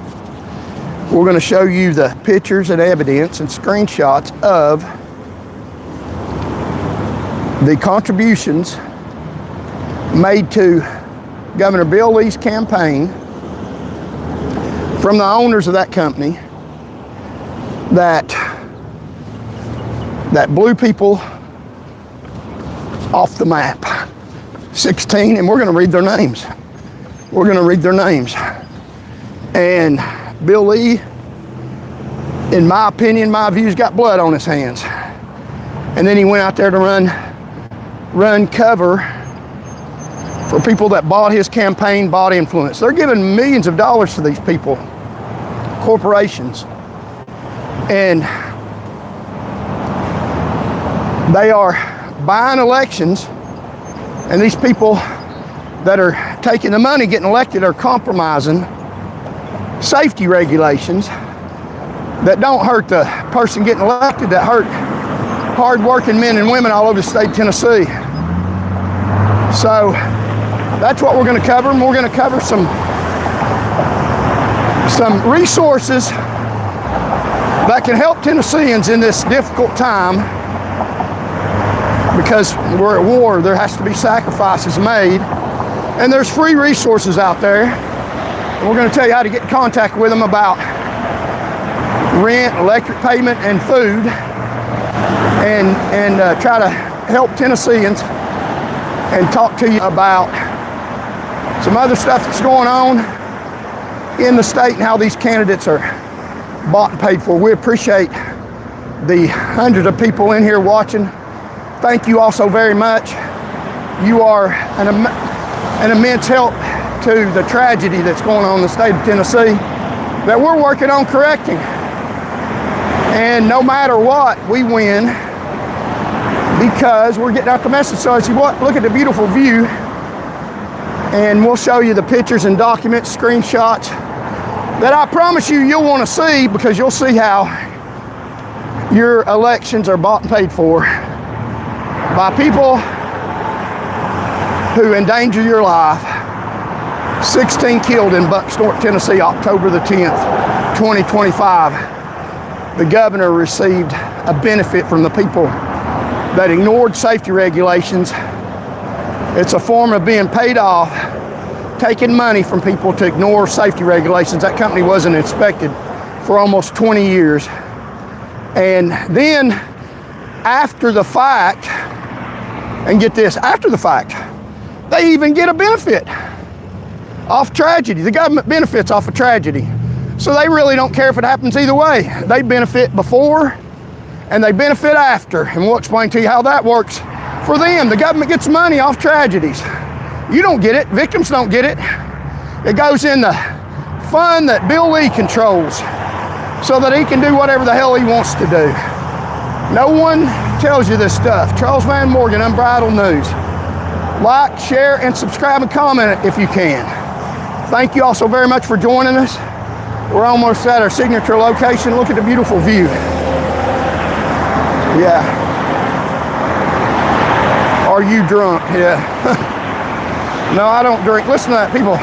we're going to show you the pictures and evidence and screenshots of the contributions made to Governor Bill Lee's campaign from the owners of that company that blew people off the map. 16, and we're going to read their names. We're going to read their names. And Bill Lee, in my opinion, my views, got blood on his hands. And then he went out there to run cover for people that bought his campaign, bought influence. They're giving millions of dollars to these people, corporations. And they are buying elections, and these people that are taking the money, getting elected, are compromising safety regulations that don't hurt the person getting elected, that hurt hard-working men and women all over the state of Tennessee. So that's what we're going to cover, and we're going to cover some resources that can help Tennesseans in this difficult time, because we're at war. There has to be sacrifices made, and there's free resources out there. And we're going to tell you how to get in contact with them about rent, electric payment, and food, and try to help Tennesseans, and talk to you about some other stuff that's going on in the state and how these candidates are bought and paid for. We appreciate the hundreds of people in here watching. Thank you all so very much. You are an immense help to the tragedy that's going on in the state of Tennessee that we're working on correcting. And no matter what, we win because we're getting out the message. So as you look at the beautiful view, and we'll show you the pictures and documents, screenshots that I promise you'll want to see, because you'll see how your elections are bought and paid for by people who endanger your life. 16 killed in Bucksnort, Tennessee, October the 10th, 2025. The governor received a benefit from the people that ignored safety regulations. It's a form of being paid off, taking money from people to ignore safety regulations. That company wasn't inspected for almost 20 years. And then after the fact, and get this, after the fact, they even get a benefit off tragedy. The government benefits off of tragedy. So they really don't care if it happens either way. They benefit before and they benefit after. And we'll explain to you how that works for them. The government gets money off tragedies. You don't get it. Victims don't get it. It goes in the fund that Bill Lee controls so that he can do whatever the hell he wants to do. No one tells you this stuff. Charles Van Morgan, Unbridled News. Like, share, and subscribe and comment if you can. Thank you all so very much for joining us. We're almost at our signature location. Look at the beautiful view. Yeah. Are you drunk? Yeah. No, I don't drink. Listen to that, people.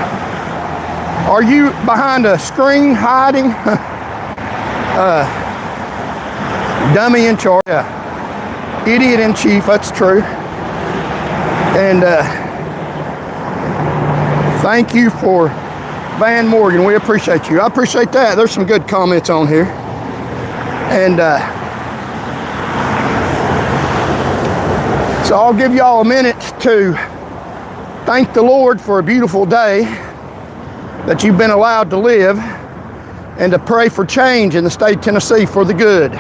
Are you behind a screen hiding? Dummy in charge. Yeah. Idiot in chief, that's true. And thank you for Van Morgan. We appreciate you. I appreciate that. There's some good comments on here. And so I'll give y'all a minute to thank the Lord for a beautiful day that you've been allowed to live, and to pray for change in the state of Tennessee for the good.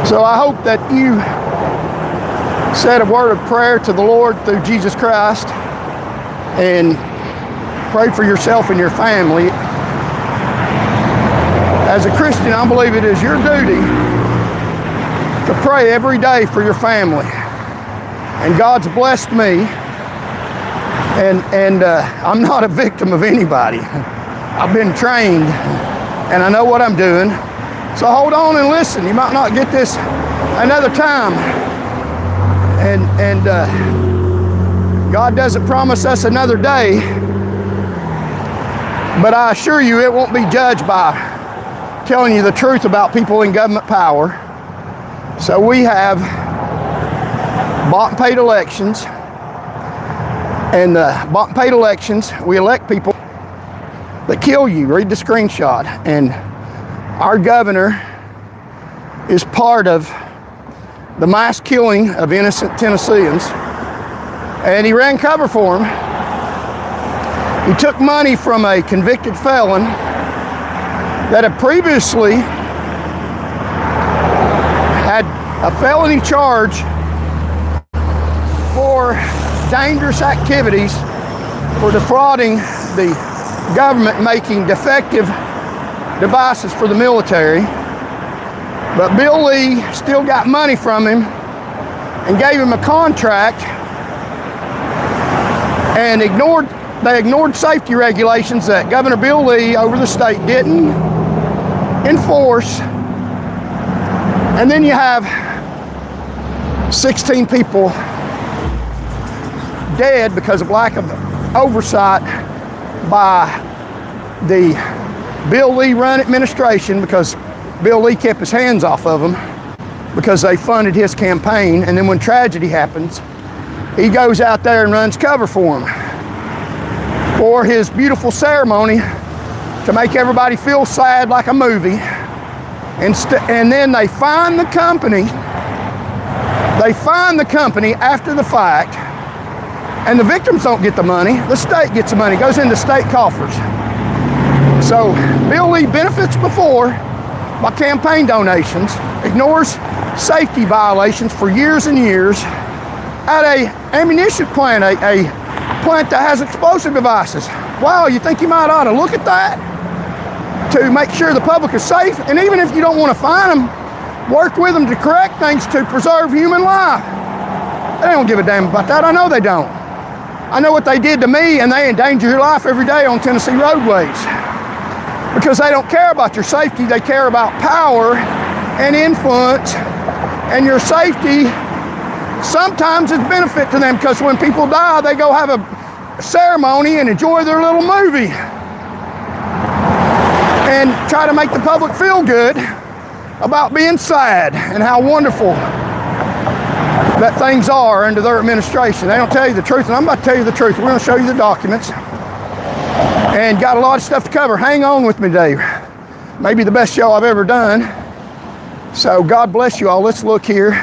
So I hope that you said a word of prayer to the Lord through Jesus Christ and pray for yourself and your family. As a Christian, I believe it is your duty to pray every day for your family. And God's blessed me, and I'm not a victim of anybody. I've been trained and I know what I'm doing. So hold on and listen. You might not get this another time. And God doesn't promise us another day, but I assure you it won't be judged by telling you the truth about people in government power. So we have bought and paid elections, and bought and paid elections, we elect people that kill you. Read the screenshot. And our governor is part of the mass killing of innocent Tennesseans, and he ran cover for him. He took money from a convicted felon that had previously had a felony charge for dangerous activities for defrauding the government, making defective devices for the military. But Bill Lee still got money from him and gave him a contract, and they ignored safety regulations that Governor Bill Lee over the state didn't enforce. And then you have 16 people dead because of lack of oversight by the Bill Lee run administration, because Bill Lee kept his hands off of them because they funded his campaign. And then when tragedy happens, he goes out there and runs cover for him for his beautiful ceremony to make everybody feel sad like a movie. And then they find the company. They find the company after the fact, and the victims don't get the money. The state gets the money, goes into state coffers. So Bill Lee benefits before by campaign donations, ignores safety violations for years and years at a ammunition plant, a plant that has explosive devices. Wow, you think you might ought to look at that to make sure the public is safe? And even if you don't want to fine them, work with them to correct things to preserve human life. They don't give a damn about that. I know they don't. I know what they did to me, and they endanger your life every day on Tennessee roadways. Because they don't care about your safety, they care about power and influence, and your safety sometimes is benefit to them, because when people die, they go have a ceremony and enjoy their little movie and try to make the public feel good about being sad and how wonderful that things are under their administration. They don't tell you the truth, and I'm about to tell you the truth. We're going to show you the documents. And got a lot of stuff to cover. Hang on with me today. Maybe the best show I've ever done. So God bless you all. Let's look here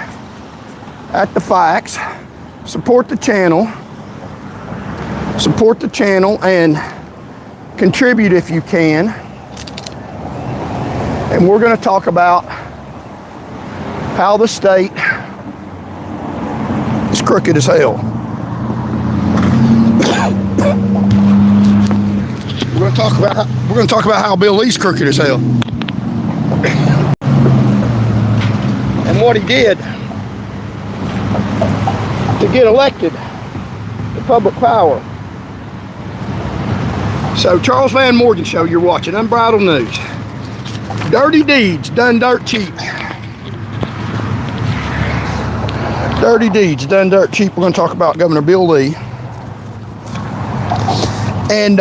at the facts. support the channel. Support the channel and contribute if you can. And we're going to talk about how the state is crooked as hell. We're going to talk about how Bill Lee's crooked as hell. And what he did to get elected to public power. So, Charles Van Morgan Show, you're watching Unbridled News. Dirty deeds done dirt cheap. Dirty deeds done dirt cheap. We're going to talk about Governor Bill Lee. And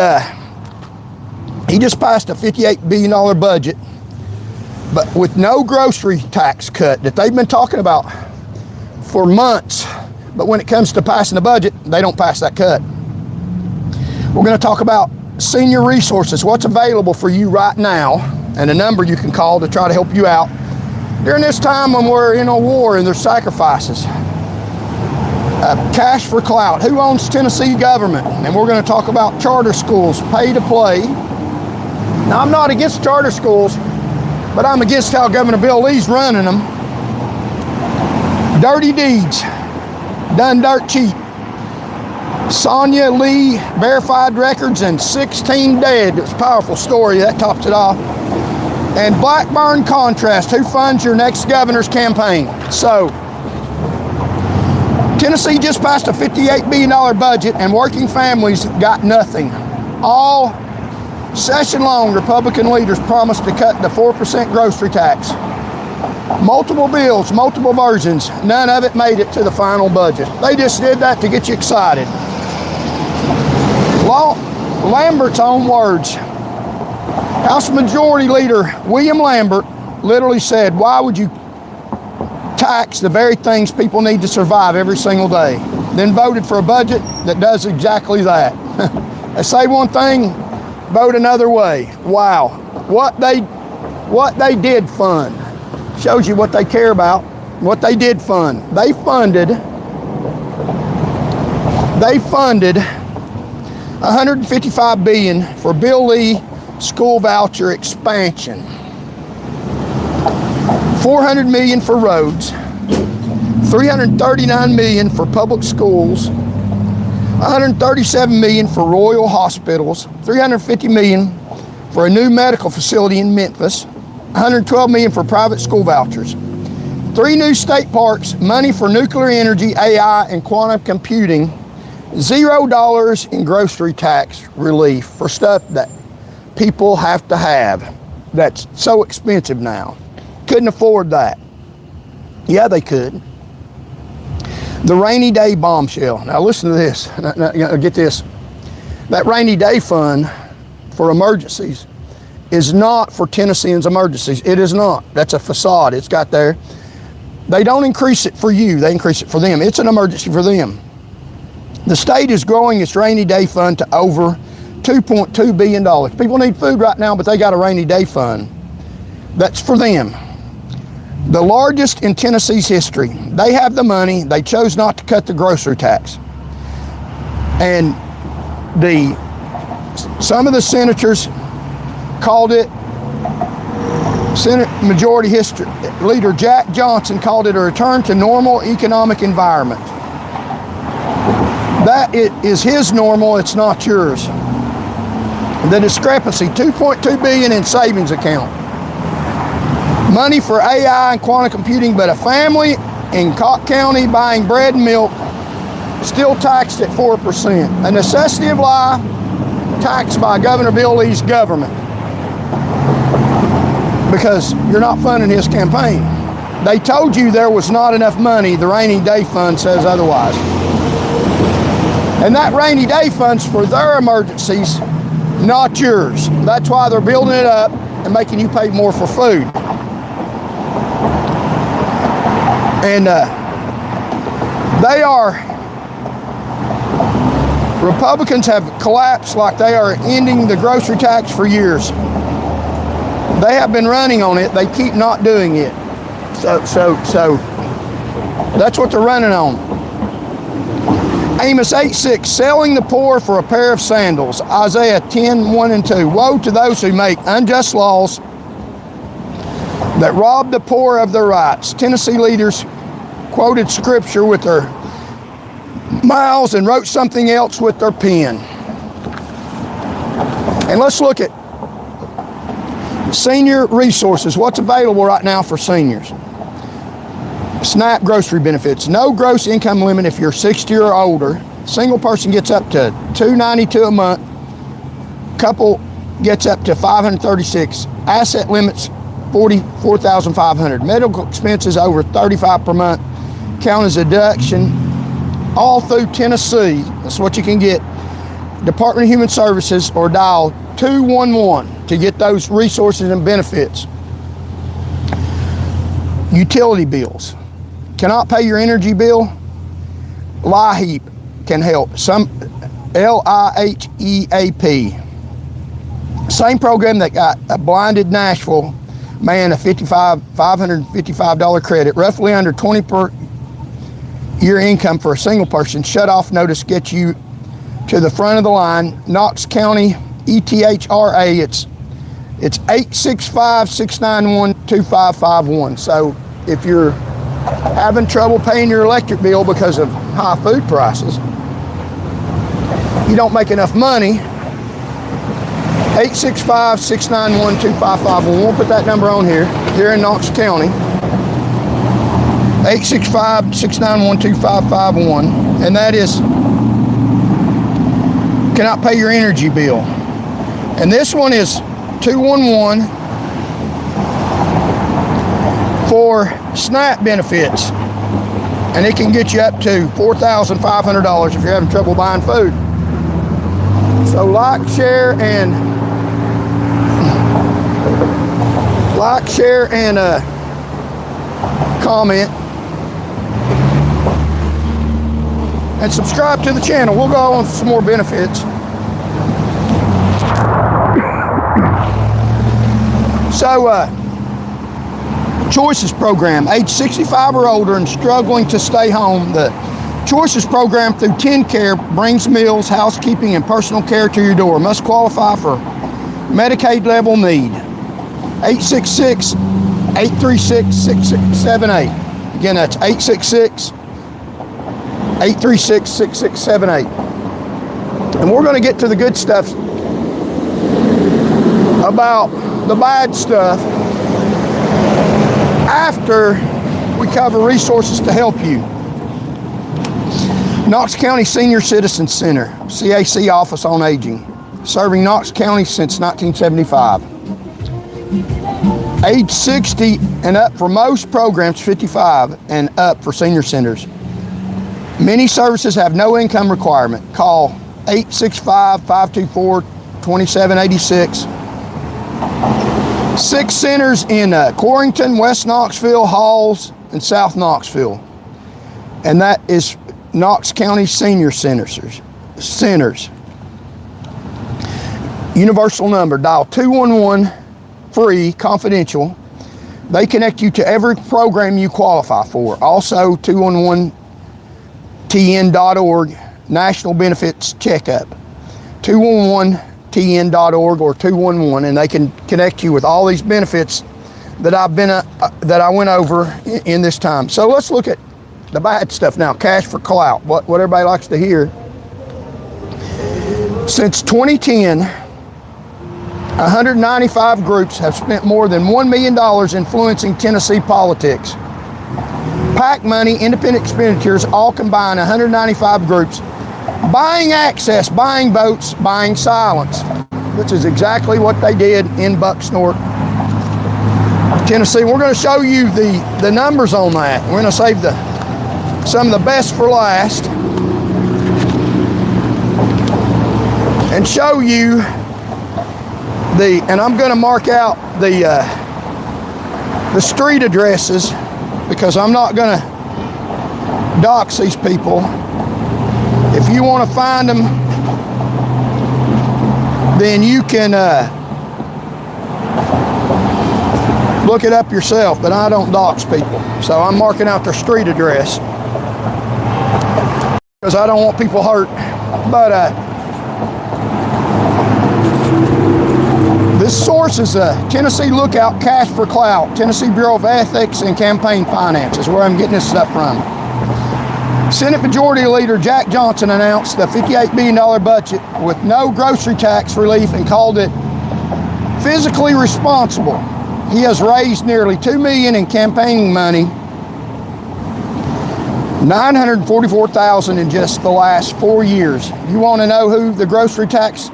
he just passed a $58 billion budget, but with no grocery tax cut that they've been talking about for months. But when it comes to passing the budget, they don't pass that cut. We're going to talk about senior resources, what's available for you right now, and a number you can call to try to help you out during this time when we're in a war and there's sacrifices. Cash for clout. Who owns Tennessee government? And we're going to talk about charter schools, pay to play. Now, I'm not against charter schools, but I'm against how Governor Bill Lee's running them. Dirty deeds done dirt cheap. Sonia Lee verified records and 16 dead. It's a powerful story. That tops it off. And Blackburn contrast. Who funds your next governor's campaign? So, Tennessee just passed a $58 billion budget and working families got nothing. All session long, Republican leaders promised to cut the 4% grocery tax. Multiple bills, multiple versions. None of it made it to the final budget. They just did that to get you excited. Lambert's own words. House Majority Leader William Lambert literally said, why would you tax the very things people need to survive every single day? Then voted for a budget that does exactly that. They say one thing, vote another way. Wow. What they did fund shows you what they care about. What they did fund. They funded $155 billion for Bill Lee school voucher expansion. $400 million for roads, $339 million for public schools, $137 million for Royal Hospitals, $350 million for a new medical facility in Memphis, $112 million for private school vouchers, 3 new state parks, money for nuclear energy, AI, and quantum computing, $0 in grocery tax relief for stuff that people have to have that's so expensive now. Couldn't afford that. Yeah, they could. The rainy day bombshell. Now listen to this. Now, get this. That rainy day fund for emergencies is not for Tennesseans' emergencies. It is not. That's a facade. It's got there. They don't increase it for you. They increase it for them. It's an emergency for them. The state is growing its rainy day fund to over $2.2 billion. People need food right now, but they got a rainy day fund. That's for them. The largest in Tennessee's history. They have the money. They chose not to cut the grocery tax. And some of the senators called it, Senate Majority Leader Jack Johnson called it a return to normal economic environment. That is his normal, it's not yours. The discrepancy, $2.2 billion in savings account. Money for AI and quantum computing, but a family in Cott County buying bread and milk still taxed at 4%. A necessity of life taxed by Governor Bill Lee's government because you're not funding his campaign. They told you there was not enough money. The rainy day fund says otherwise. And that rainy day fund's for their emergencies, not yours. That's why they're building it up and making you pay more for food. And Republicans have collapsed like they are ending the grocery tax for years. They have been running on it. They keep not doing it. So that's what they're running on. Amos 8:6, selling the poor for a pair of sandals. Isaiah 10:1 and 2. Woe to those who make unjust laws that rob the poor of their rights. Tennessee leaders quoted scripture with their mouths and wrote something else with their pen. And let's look at senior resources. What's available right now for seniors? SNAP grocery benefits. No gross income limit if you're 60 or older. Single person gets up to $292 a month. Couple gets up to $536. Asset limits $44,500. Medical expenses over $35 per month. Count as a deduction. All through Tennessee. That's what you can get. Department of Human Services, or dial 211 to get those resources and benefits. Utility bills. Cannot pay your energy bill? LIHEAP can help. LIHEAP. Same program that got a blinded Nashville man a $555 credit, roughly under 20 per year income for a single person. Shut off notice gets you to the front of the line. Knox County ETHRA, it's 865-691-2551. So if you're having trouble paying your electric bill because of high food prices, you don't make enough money, 865-691-2551. We'll put that number on here in Knox County. 865-691-2551. And that is, cannot pay your energy bill. And this one is 211 for SNAP benefits. And it can get you up to $4,500 if you're having trouble buying food. So like, share, and comment. And subscribe to the channel. We'll go on some more benefits. So, Choices program, age 65 or older and struggling to stay home. The Choices program through TennCare brings meals, housekeeping, and personal care to your door. Must qualify for Medicaid level need. 866-836-6678. Again, that's 866-836-6678. And we're going to get to the good stuff about the bad stuff after we cover resources to help you. Knox County Senior Citizen Center, CAC Office on Aging, serving Knox County since 1975. Age 60 and up for most programs, 55 and up for senior centers. Many services have no income requirement. Call 865-524-2786. 6 centers in Corrington, West Knoxville, Halls, and South Knoxville. And that is Knox County Senior Centers. Universal number, dial 211, free, confidential. They connect you to every program you qualify for. Also, 211tn.org, National Benefits Checkup. 211tn.org or 211, and they can connect you with all these benefits that I went over in this time. So let's look at the bad stuff now. Cash for clout, what everybody likes to hear. Since 2010, 195 groups have spent more than $1 million influencing Tennessee politics. PAC money, independent expenditures, all combined, 195 groups, buying access, buying votes, buying silence, which is exactly what they did in Bucksnort, Tennessee. We're going to show you the numbers on that. We're going to save some of the best for last and show you and I'm going to mark out the street addresses because I'm not going to dox these people. If you want to find them, then you can look it up yourself, but I don't dox people. So I'm marking out their street address. because I don't want people hurt. But this source is a Tennessee Lookout Cash for Clout, Tennessee Bureau of Ethics and Campaign Finance is where I'm getting this stuff from. Senate Majority Leader Jack Johnson announced the $58 billion budget with no grocery tax relief and called it fiscally responsible. He has raised nearly $2 million in campaigning money, $944,000 in just the last 4 years. You want to know who the grocery tax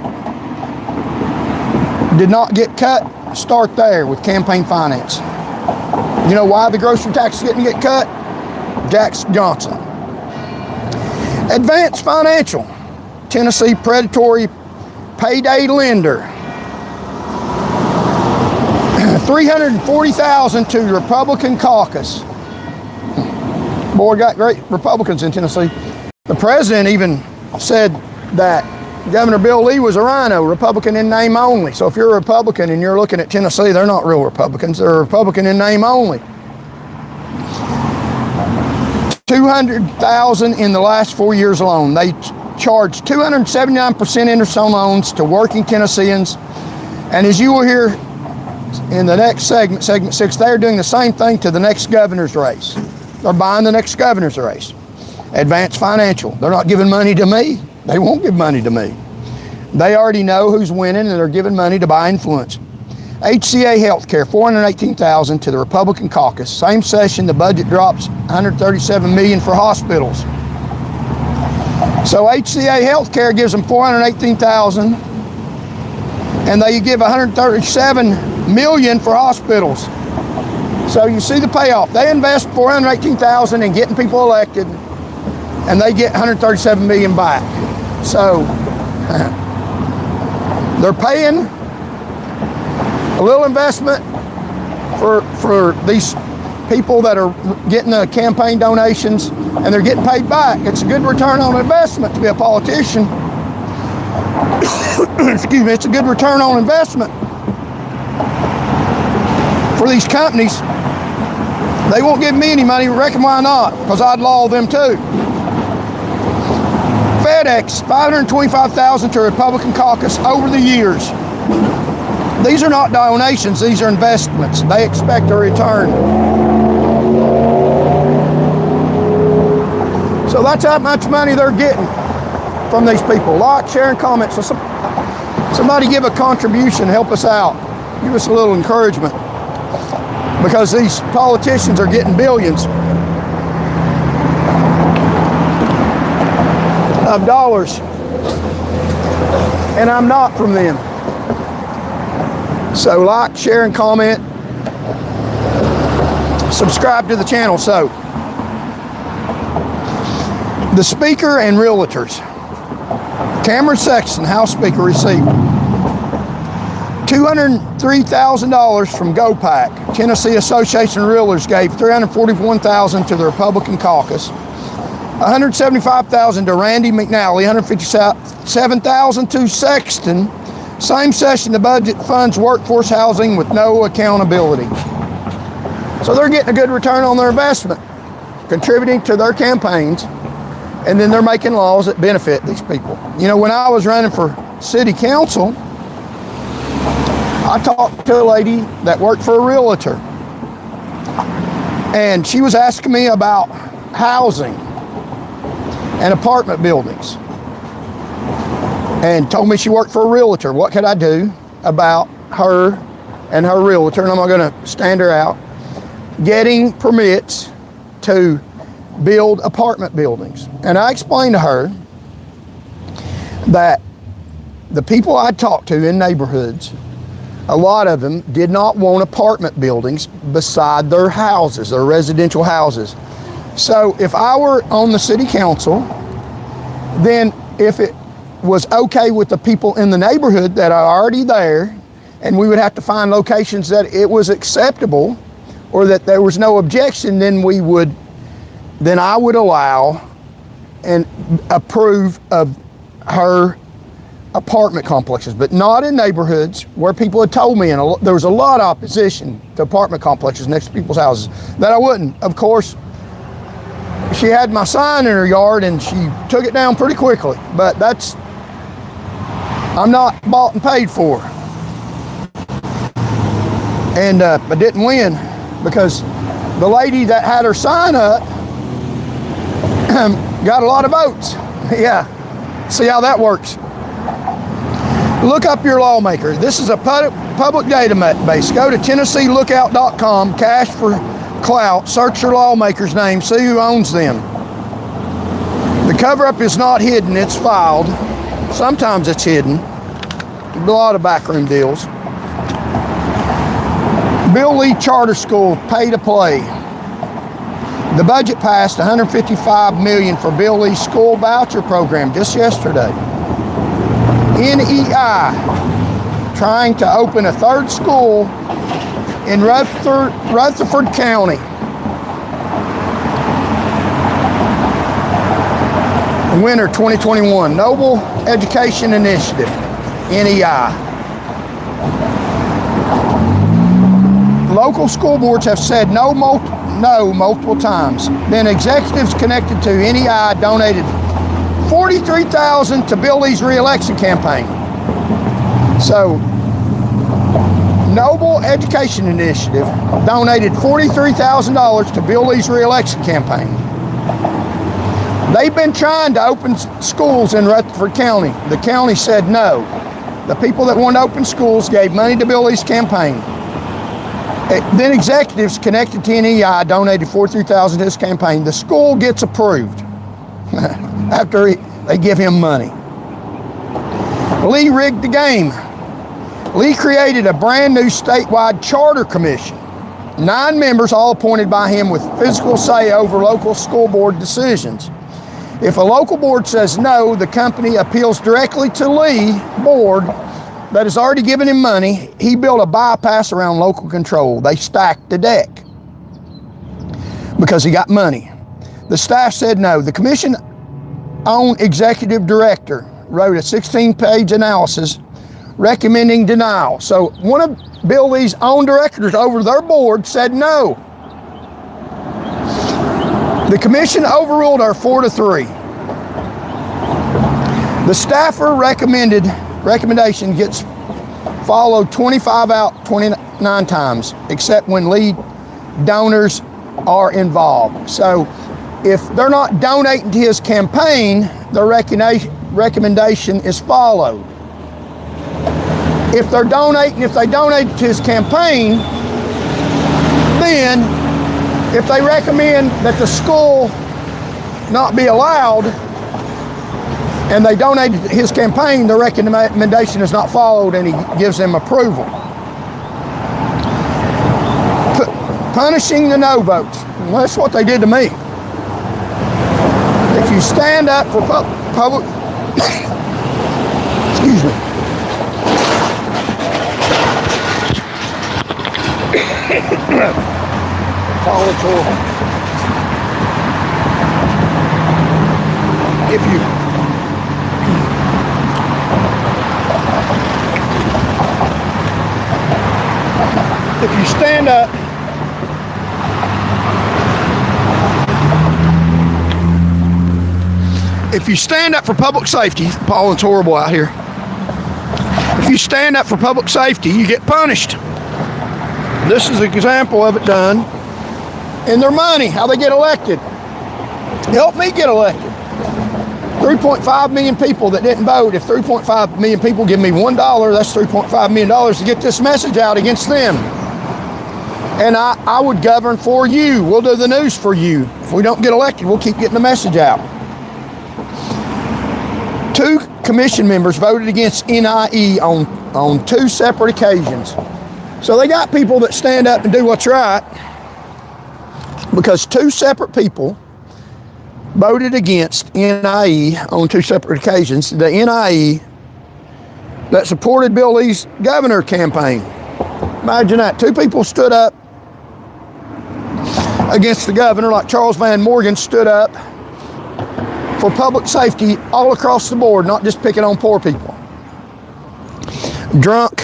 did not get cut? Start there with campaign finance. You know why the grocery tax didn't get cut? Jack Johnson. Advance Financial, Tennessee predatory payday lender. $340,000 to the Republican caucus. Boy, got great Republicans in Tennessee. The president even said that Governor Bill Lee was a rhino, Republican in name only. So if you're a Republican and you're looking at Tennessee, they're not real Republicans. They're a Republican in name only. $200,000 in the last 4 years alone. They charged 279% interest on loans to working Tennesseans. And as you will hear in the next segment, segment 6, they're doing the same thing to the next governor's race. They're buying the next governor's race. Advance Financial, they're not giving money to me. They won't give money to me. They already know who's winning and they're giving money to buy influence. HCA Healthcare, $418,000 to the Republican caucus. Same session, the budget drops $137 million for hospitals. So HCA Healthcare gives them $418,000 and they give $137 million for hospitals. So you see the payoff. They invest $418,000 in getting people elected and they get $137 million back. So they're paying a little investment for these people that are getting the campaign donations and they're getting paid back. It's a good return on investment to be a politician. Excuse me, it's a good return on investment for these companies. They won't give me any money, reckon why not? Because I'd law them too. FedEx, $525,000 to Republican caucus over the years. These are not donations, these are investments. They expect a return. So that's how much money they're getting from these people. Like, share, and comment. So somebody give a contribution, help us out. Give us a little encouragement. Because these politicians are getting billions of dollars. And I'm not from them. So like, share, and comment. Subscribe to the channel. So the speaker and realtors. Cameron Sexton, House Speaker, received $203,000 from GOPAC. Tennessee Association of Realtors gave $341,000 to the Republican caucus. $175,000 to Randy McNally, $157,000 to Sexton. Same session, the budget funds workforce housing with no accountability. So they're getting a good return on their investment, contributing to their campaigns, and then they're making laws that benefit these people. You know, when I was running for city council, I talked to a lady that worked for a realtor, and she was asking me about housing and apartment buildings, and told me she worked for a realtor. What could I do about her and her realtor, and I'm not going to stand her out, getting permits to build apartment buildings? And I explained to her that the people I talked to in neighborhoods, a lot of them did not want apartment buildings beside their houses, their residential houses. So if I were on the city council, then if it was okay with the people in the neighborhood that are already there, and we would have to find locations that it was acceptable or that there was no objection, then I would allow and approve of her apartment complexes, but not in neighborhoods where people had told me, and there was a lot of opposition to apartment complexes next to people's houses, that I wouldn't. Of course, she had my sign in her yard and she took it down pretty quickly. But that's, I'm not bought and paid for. And I didn't win because the lady that had her sign up got a lot of votes. Yeah, see how that works. Look up your lawmaker. This is a public database. Go to TennesseeLookout.com, cash for clout, search your lawmaker's name, see who owns them. The cover-up is not hidden, it's filed. Sometimes it's hidden. A lot of backroom deals. Bill Lee Charter School, pay to play. The budget passed $155 million for Bill Lee's school voucher program just yesterday. NEI, trying to open a third school in Rutherford County. Winter 2021, Noble Education Initiative, NEI. Local school boards have said no multiple times. Then executives connected to NEI donated $43,000 to Bill Lee's re-election campaign. So, Noble Education Initiative donated $43,000 to Bill Lee's re-election campaign. They've been trying to open schools in Rutherford County. The county said no. The people that wanted to open schools gave money to Bill Lee's campaign. Then executives connected to NEI donated $43,000 to his campaign. The school gets approved after they give him money. Lee rigged the game. Lee created a brand new statewide charter commission. 9 members, all appointed by him with physical say over local school board decisions. If a local board says no, the company appeals directly to Lee board that has already given him money. He built a bypass around local control. They stacked the deck because he got money. The staff said no. The commission own executive director wrote a 16-page analysis recommending denial. So one of Bill Lee's own directors over their board said no. The commission overruled our 4-3. The staffer recommendation gets followed 25 out 29 times, except when lead donors are involved. So if they're not donating to his campaign, the recommendation is followed. If they donate to his campaign, then if they recommend that the school not be allowed and they donate to his campaign, the recommendation is not followed and he gives them approval. Punishing the no votes. Well, that's what they did to me. If you stand up for public, excuse me. If you stand up for public safety, pollen's horrible out here. If you stand up for public safety, you get punished. This is an example of it done in their money, how they get elected. Help me get elected. 3.5 million people that didn't vote. If 3.5 million people give me $1, that's $3.5 million to get this message out against them. And I would govern for you. We'll do the news for you. If we don't get elected, we'll keep getting the message out. 2 commission members voted against NIE on 2 separate occasions. So they got people that stand up and do what's right because 2 separate people voted against NIE on 2 separate occasions. The NIE that supported Bill Lee's governor campaign. Imagine that. 2 people stood up against the governor, like Charles Van Morgan stood up for public safety all across the board, not just picking on poor people. Drunk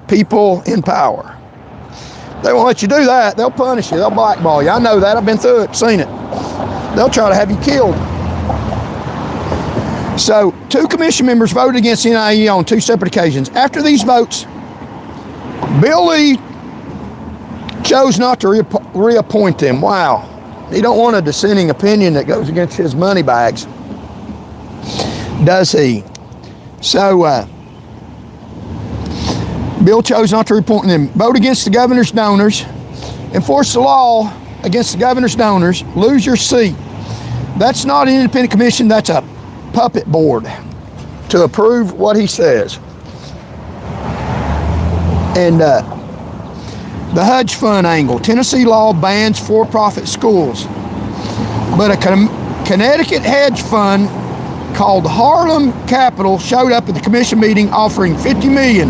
people in power. They won't let you do that. They'll punish you. They'll blackball you. I know that. I've been through it, seen it. they'll try to have you killed. So 2 commission members voted against the NIE on 2 separate occasions. After these votes, Bill Lee chose not to reappoint them. Wow. He don't want a dissenting opinion that goes against his money bags, does he? So Bill chose not to reappoint them. Vote against the governor's donors. Enforce the law against the governor's donors. Lose your seat. That's not an independent commission. That's a puppet board to approve what he says. And the hedge fund angle. Tennessee law bans for-profit schools, but a Connecticut hedge fund called Harlem Capital showed up at the commission meeting offering $50 million,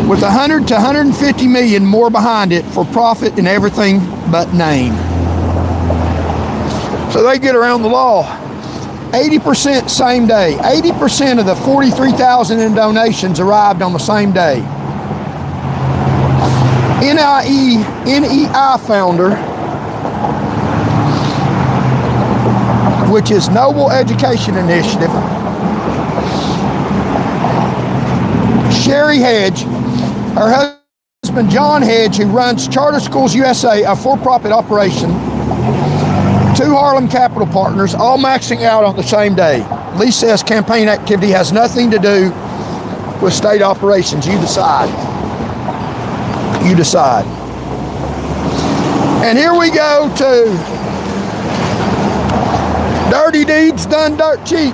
with 100 to 150 million more behind it for profit and everything but name. So they get around the law. 80% same day. 80% of the 43,000 in donations arrived on the same day. NEI founder, which is Noble Education Initiative, Sherry Hedge, her husband John Hedge, who runs Charter Schools USA, a for-profit operation, 2 Harlem Capital partners, all maxing out on the same day. Lee says campaign activity has nothing to do with state operations. You decide. You decide. And here we go to dirty deeds done dirt cheap.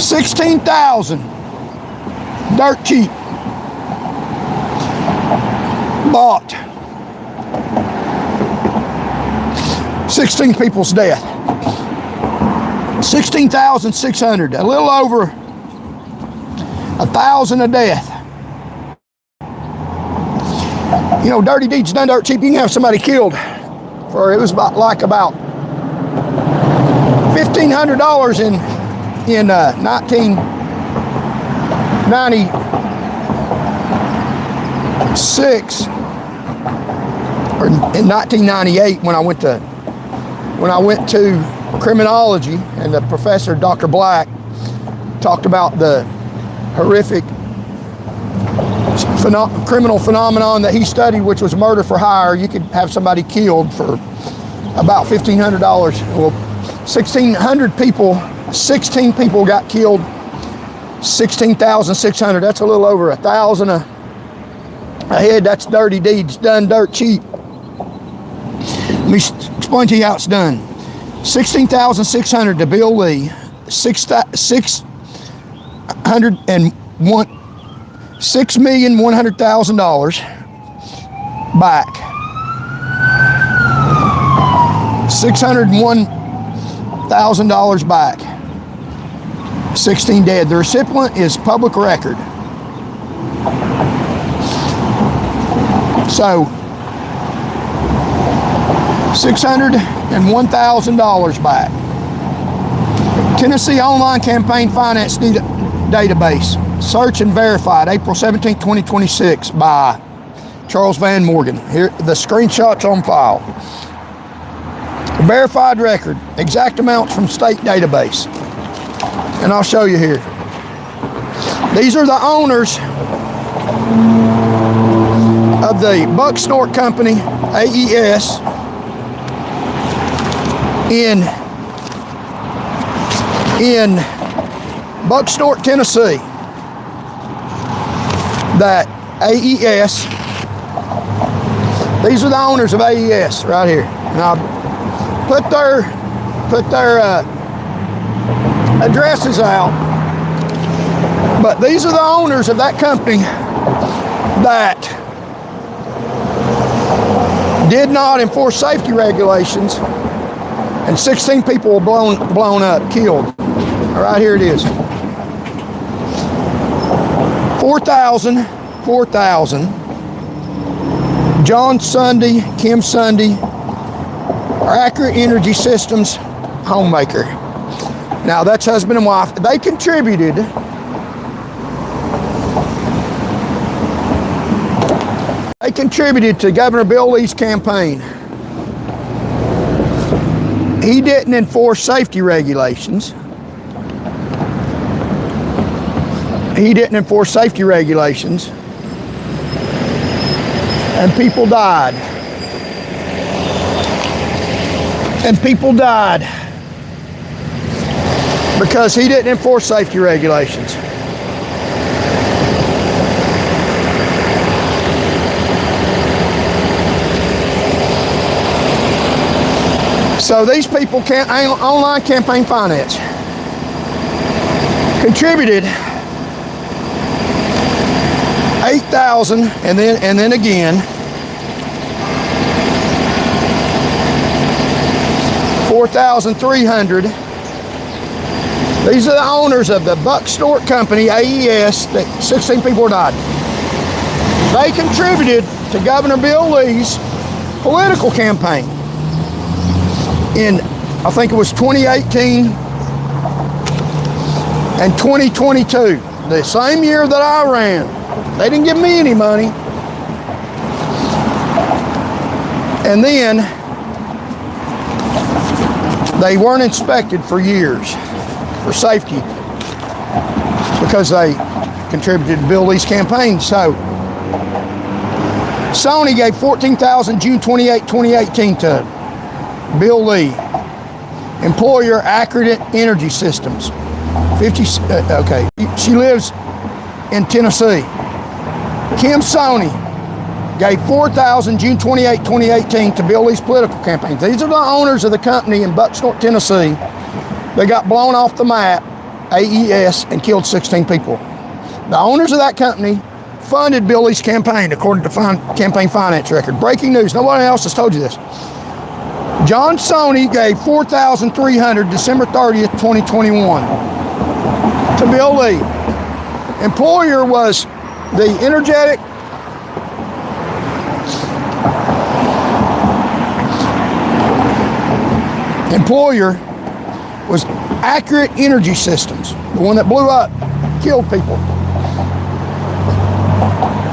16,000 dirt cheap bought. 16 people's death. 16,600, a little over 1,000 a death. You know, dirty deeds done dirt cheap. You can have somebody killed for, it was about $1,500 in 1996 or in 1998 when I went to criminology, and the professor, Dr. Black, talked about the horrific criminal phenomenon that he studied, which was murder for hire. You could have somebody killed for about $1,500. Well, 1,600 people, 16 people got killed, 16,600. That's a little over 1,000 a head. That's dirty deeds done dirt cheap. Let me explain to you how it's done. 16,600 to Bill Lee, $6,100,000 back. $601,000 back. 16 dead. The recipient is public record. So $601,000 back. Tennessee Online Campaign Finance Database. Search and verified April 17, 2026 by Charles Van Morgan. Here, the screenshots on file. Verified record. Exact amounts from state database. And I'll show you here. These are the owners of the Bucksnort Company, AES, in Bucksnort, Tennessee. That AES, these are the owners of AES right here. And I'll put their addresses out. But these are the owners of that company that did not enforce safety regulations, and 16 people were blown up, killed. Right here it is. 4,000. John Sunday, Kim Sunday, are Accurate Energy Systems homemaker. Now that's husband and wife. They contributed to Governor Bill Lee's campaign. He didn't enforce safety regulations. He didn't enforce safety regulations. And people died. And people died because he didn't enforce safety regulations. So these people online campaign finance contributed $8,000 and then again $4,300. These are the owners of the Bucksnort company, AES, that 16 people died. They contributed to Governor Bill Lee's political campaign in, I think it was 2018 and 2022, the same year that I ran. They didn't give me any money. And then they weren't inspected for years for safety because they contributed to Bill Lee's campaign. So Sony gave $14,000 June 28, 2018 to Bill Lee. Employer Accurate Energy Systems. Okay, she lives in Tennessee. Kim Sony gave $4,000 June 28, 2018 to Bill Lee's political campaign. These are the owners of the company in Bucksnort, Tennessee. They got blown off the map, AES, and killed 16 people. The owners of that company funded Bill Lee's campaign, according to campaign finance record. Breaking news, nobody else has told you this. John Sony gave $4,300 December 30th, 2021 to Bill Lee. Employer was the energetic employer was Accurate Energy Systems, the one that blew up, killed people.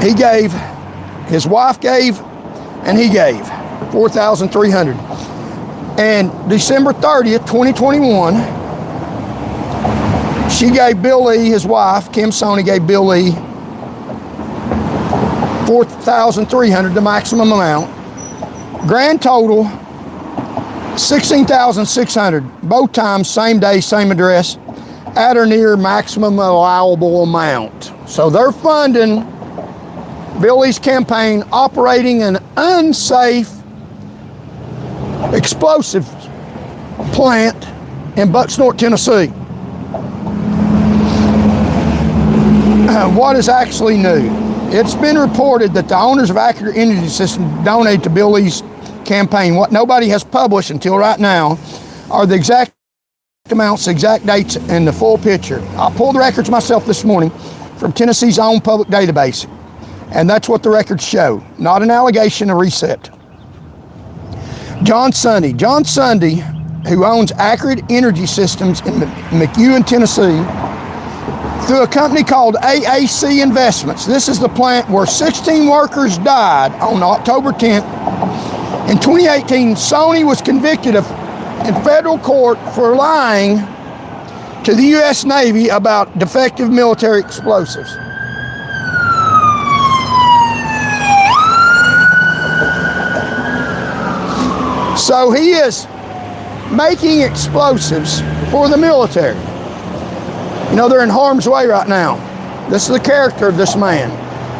He gave, his wife gave, and he gave $4,300. And December 30th, 2021, she gave Bill Lee, his wife, Kim Sony, gave Bill Lee $4,300, the maximum amount. Grand total, $16,600. Both times, same day, same address, at or near maximum allowable amount. So they're funding Bill Lee's campaign, operating an unsafe explosives plant in Bucksnort, Tennessee. What is actually new? It's been reported that the owners of Accurate Energy Systems donated to Bill Lee's campaign. What nobody has published until right now are the exact amounts, exact dates, and the full picture. I pulled the records myself this morning from Tennessee's own public database, and that's what the records show. Not an allegation, a recept. John Sunday, who owns Accurate Energy Systems in McEwen, Tennessee, through a company called AAC Investments. This is the plant where 16 workers died on October 10th. In 2018, Sony was convicted in federal court for lying to the U.S. Navy about defective military explosives. So he is making explosives for the military. You know, they're in harm's way right now. This is the character of this man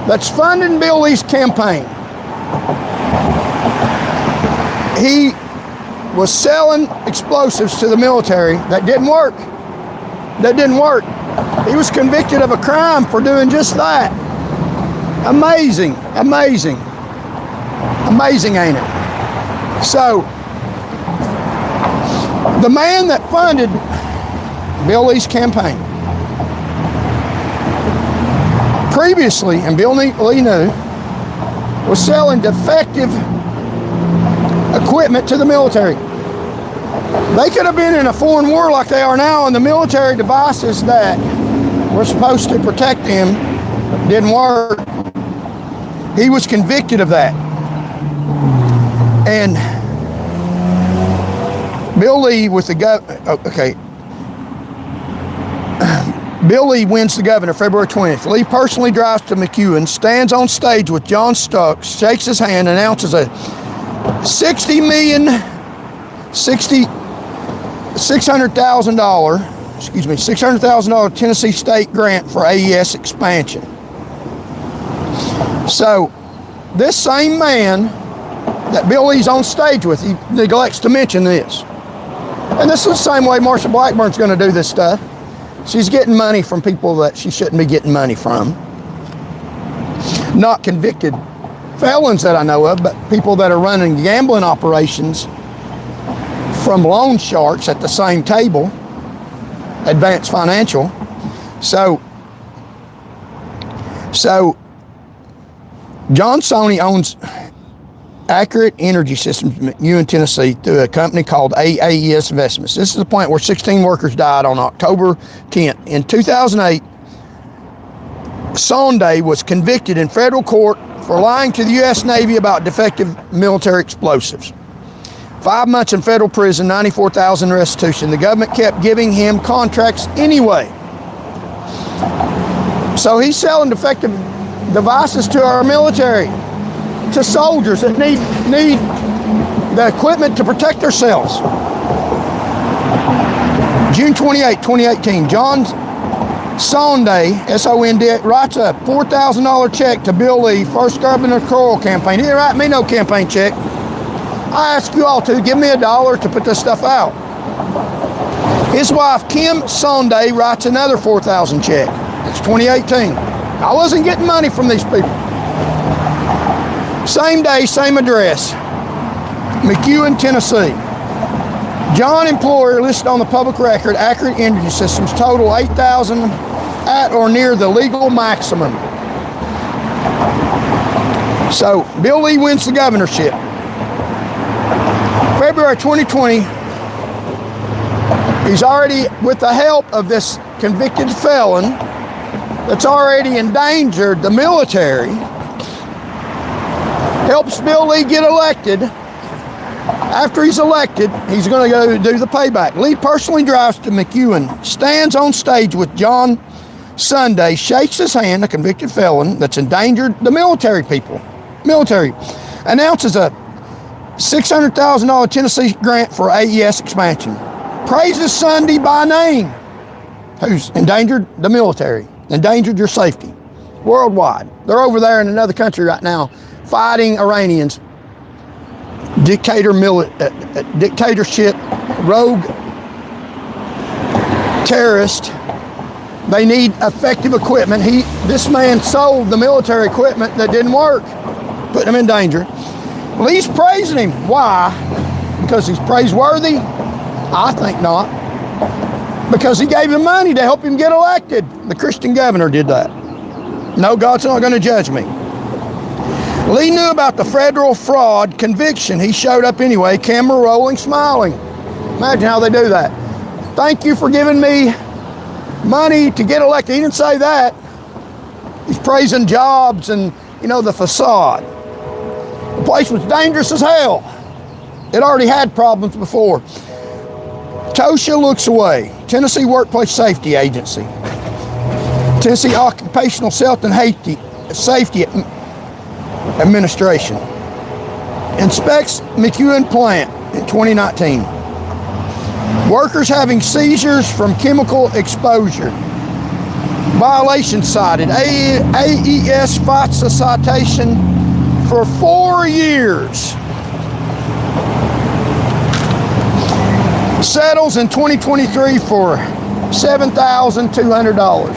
that's funding Bill Lee's campaign. He was selling explosives to the military that didn't work. He was convicted of a crime for doing just that. Amazing, ain't it? So, the man that funded Bill Lee's campaign previously, and Bill Lee knew, was selling defective equipment to the military. They could have been in a foreign war like they are now, and the military devices that were supposed to protect them didn't work. He was convicted of that. And Bill Lee with the Bill Lee wins the governor February 20th. Lee personally drives to McEwen, stands on stage with John Stuck, shakes his hand, announces a $600,000 Tennessee state grant for AES expansion. So this same man that Bill Lee's on stage with, he neglects to mention this. And this is the same way Marsha Blackburn's going to do this stuff. She's getting money from people that she shouldn't be getting money from. Not convicted felons that I know of, but people that are running gambling operations from loan sharks at the same table, Advanced Financial. So John Sony owns Accurate Energy Systems in McEwen, Tennessee, through a company called AES Investments. This is the plant where 16 workers died on October 10th. In 2008, Sonday was convicted in federal court for lying to the U.S. Navy about defective military explosives. 5 months in federal prison, $94,000 restitution. The government kept giving him contracts anyway. So he's selling defective devices to our military, to soldiers that need the equipment to protect themselves. June 28, 2018, John Sonday, S-O-N-D, writes a $4,000 check to Bill Lee, first Governor Coral campaign. He didn't write me no campaign check. I ask you all to give me $1 to put this stuff out. His wife, Kim Sonday, writes another $4,000 check. It's 2018. I wasn't getting money from these people. Same day, same address, McEwen, Tennessee. John employer listed on the public record, Accurate Energy Systems, total $8,000 at or near the legal maximum. So Bill Lee wins the governorship. February 2020, he's already, with the help of this convicted felon that's already endangered the military, helps Bill Lee get elected. After he's elected, he's going to go do the payback. Lee personally drives to McEwen, stands on stage with John Sunday, shakes his hand, a convicted felon that's endangered the military, announces a $600,000 Tennessee grant for AES expansion. Praises Sunday by name, who's endangered the military, endangered your safety worldwide. They're over there in another country right now fighting Iranians, dictatorship, rogue terrorist. They need effective equipment. This man sold the military equipment that didn't work, putting them in danger. Lee's praising him. Why? Because he's praiseworthy? I think not. Because he gave him money to help him get elected. The Christian governor did that. No, God's not going to judge me. Lee knew about the federal fraud conviction. He showed up anyway, camera rolling, smiling. Imagine how they do that. Thank you for giving me money to get elected. He didn't say that. He's praising jobs and, the facade. The place was dangerous as hell. It already had problems before. Tosha looks away. Tennessee Workplace Safety Agency. Tennessee Occupational Safety Administration inspects McEwen plant in 2019. Workers having seizures from chemical exposure. Violation cited. AES fights a citation for 4 years. Settles in 2023 for $7,200.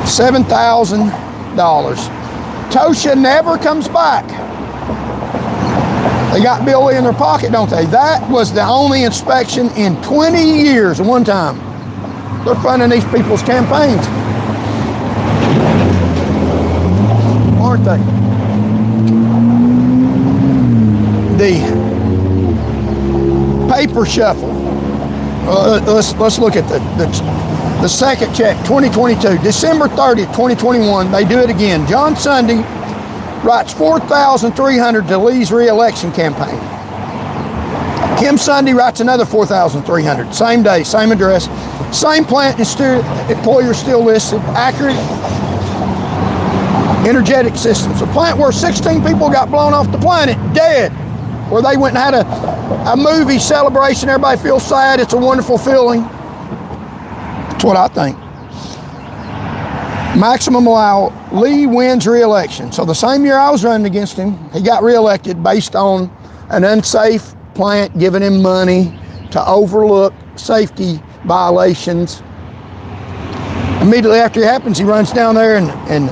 $7,000. Tosha never comes back. They got Bill Lee in their pocket, don't they? That was the only inspection in 20 years at one time. They're funding these people's campaigns, aren't they? The paper shuffle. Let's look at the second check, 2022, December 30th, 2021. They do it again. John Sunday writes 4,300 to Lee's re-election campaign. Kim Sunday writes another 4,300. Same day, same address, same plant and employer still listed. Accurate energetic systems. A plant where 16 people got blown off the planet, dead. Where they went and had a movie celebration. Everybody feels sad. It's a wonderful feeling. That's what I think. Maximum allow, Lee wins re-election. So the same year I was running against him, he got re-elected based on an unsafe plant giving him money to overlook safety violations. Immediately after it happens, he runs down there and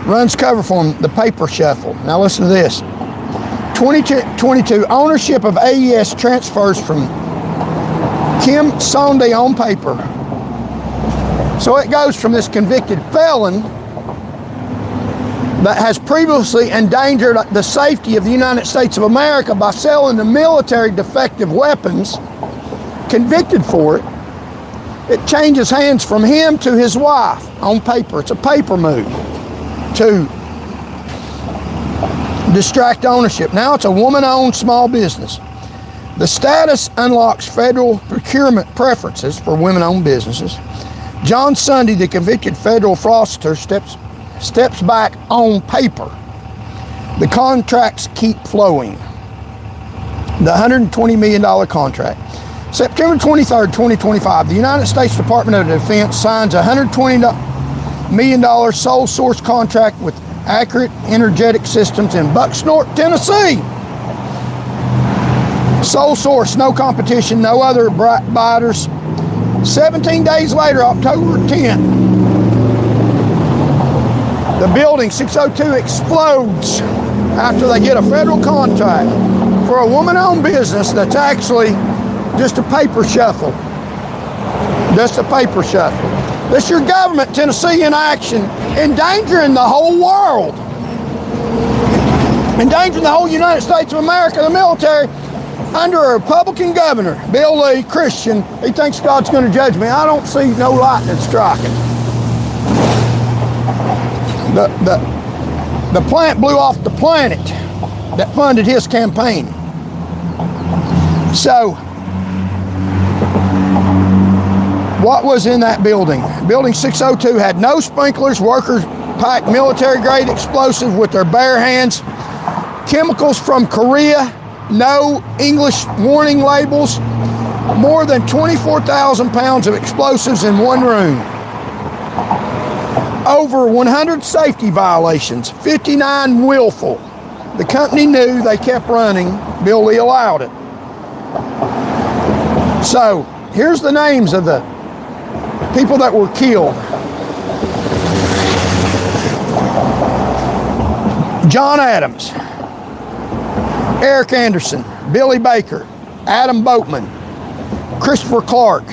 runs cover for him, the paper shuffle. Now listen to this. 2022, ownership of AES transfers from Kim Sunday on paper. So it goes from this convicted felon that has previously endangered the safety of the United States of America by selling the military defective weapons, convicted for it. It changes hands from him to his wife on paper. It's a paper move to distract ownership. Now it's a woman-owned small business. The status unlocks federal procurement preferences for women-owned businesses. John Sunday, the convicted federal fraudster, steps back on paper. The contracts keep flowing. The $120 million contract. September 23rd, 2025, the United States Department of Defense signs a $120 million sole source contract with Accurate Energetic Systems in Bucksnort, Tennessee. Sole source, no competition, no other bidders. 17 days later, October 10th, the building 602 explodes after they get a federal contract for a woman-owned business that's actually just a paper shuffle. Just a paper shuffle. This is your government, Tennessee, in action, endangering the whole world. Endangering the whole United States of America, the military, under a Republican governor, Bill Lee, Christian. He thinks God's going to judge me. I don't see no lightning striking. The plant blew off the planet that funded his campaign. So, what was in that building? Building 602 had no sprinklers. Workers packed military-grade explosive with their bare hands. Chemicals from Korea. No English warning labels. More than 24,000 pounds of explosives in one room. Over 100 safety violations. 59 willful. The company knew, they kept running. Bill Lee allowed it. So, here's the names of the people that were killed. John Adams, Eric Anderson, Billy Baker, Adam Boatman, Christopher Clark,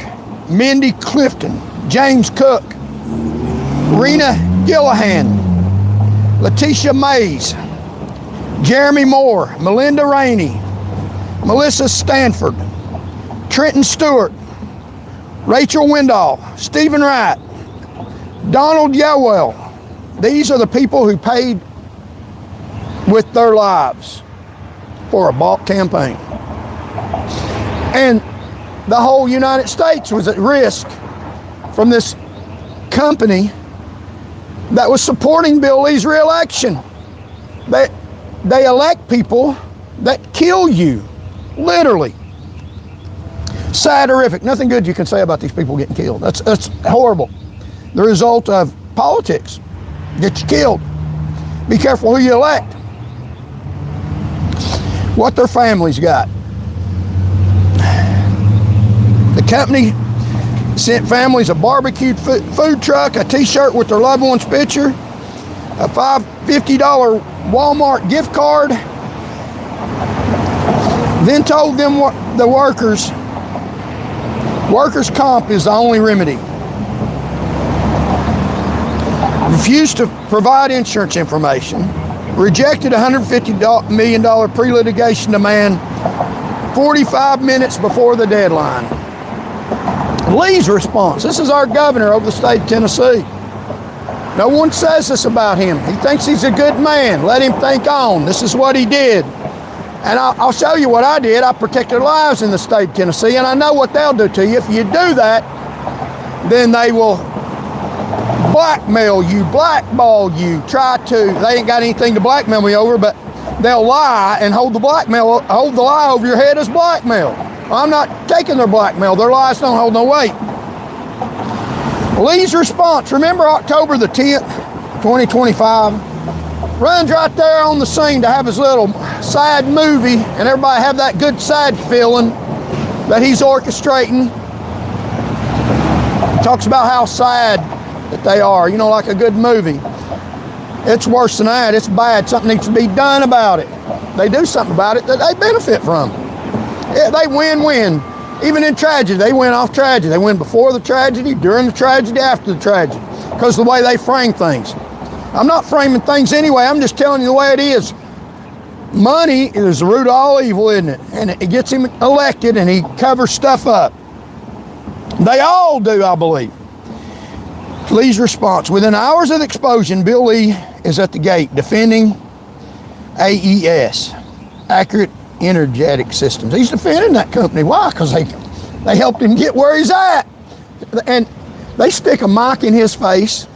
Mindy Clifton, James Cook, Rena Gillihan, Letitia Mays, Jeremy Moore, Melinda Rainey, Melissa Stanford, Trenton Stewart, Rachel Wendell, Stephen Wright, Donald Yowell. These are the people who paid with their lives for a bought campaign. And the whole United States was at risk from this company that was supporting Bill Lee's re-election. They elect people that kill you, literally. Sad, horrific. Nothing good you can say about these people getting killed. That's horrible. The result of politics. Get you killed. Be careful who you elect. What their families got. The company sent families a barbecued food truck, a t-shirt with their loved one's picture, a $50 Walmart gift card, then told them the workers comp is the only remedy. Refused to provide insurance information. Rejected $150 million pre-litigation demand 45 minutes before the deadline. Lee's response. This is our governor of the state of Tennessee. No one says this about him. He thinks he's a good man. Let him think on. This is what he did. And I'll show you what I did. I protected lives in the state of Tennessee, and I know what they'll do to you. If you do that, then they will blackmail you, blackball you, try to. They ain't got anything to blackmail me over, but they'll lie and hold the lie over your head as blackmail. I'm not taking their blackmail. Their lies don't hold no weight. Lee's response, remember October the 10th, 2025? Runs right there on the scene to have his little sad movie, and everybody have that good sad feeling that he's orchestrating. He talks about how sad that they are, you know, like a good movie. It's worse than that. It's bad. Something needs to be done about it. They do something about it that they benefit from. Yeah, they win-win. Even in tragedy, they win off tragedy. They win before the tragedy, during the tragedy, after the tragedy, because of the way they frame things. I'm not framing things anyway. I'm just telling you the way it is. Money is the root of all evil, isn't it? And it gets him elected, and he covers stuff up. They all do, I believe. Lee's response. Within hours of the explosion, Bill Lee is at the gate defending AES, Accurate Energetic Systems. He's defending that company. Why? Because they helped him get where he's at. And they stick a mic in his face.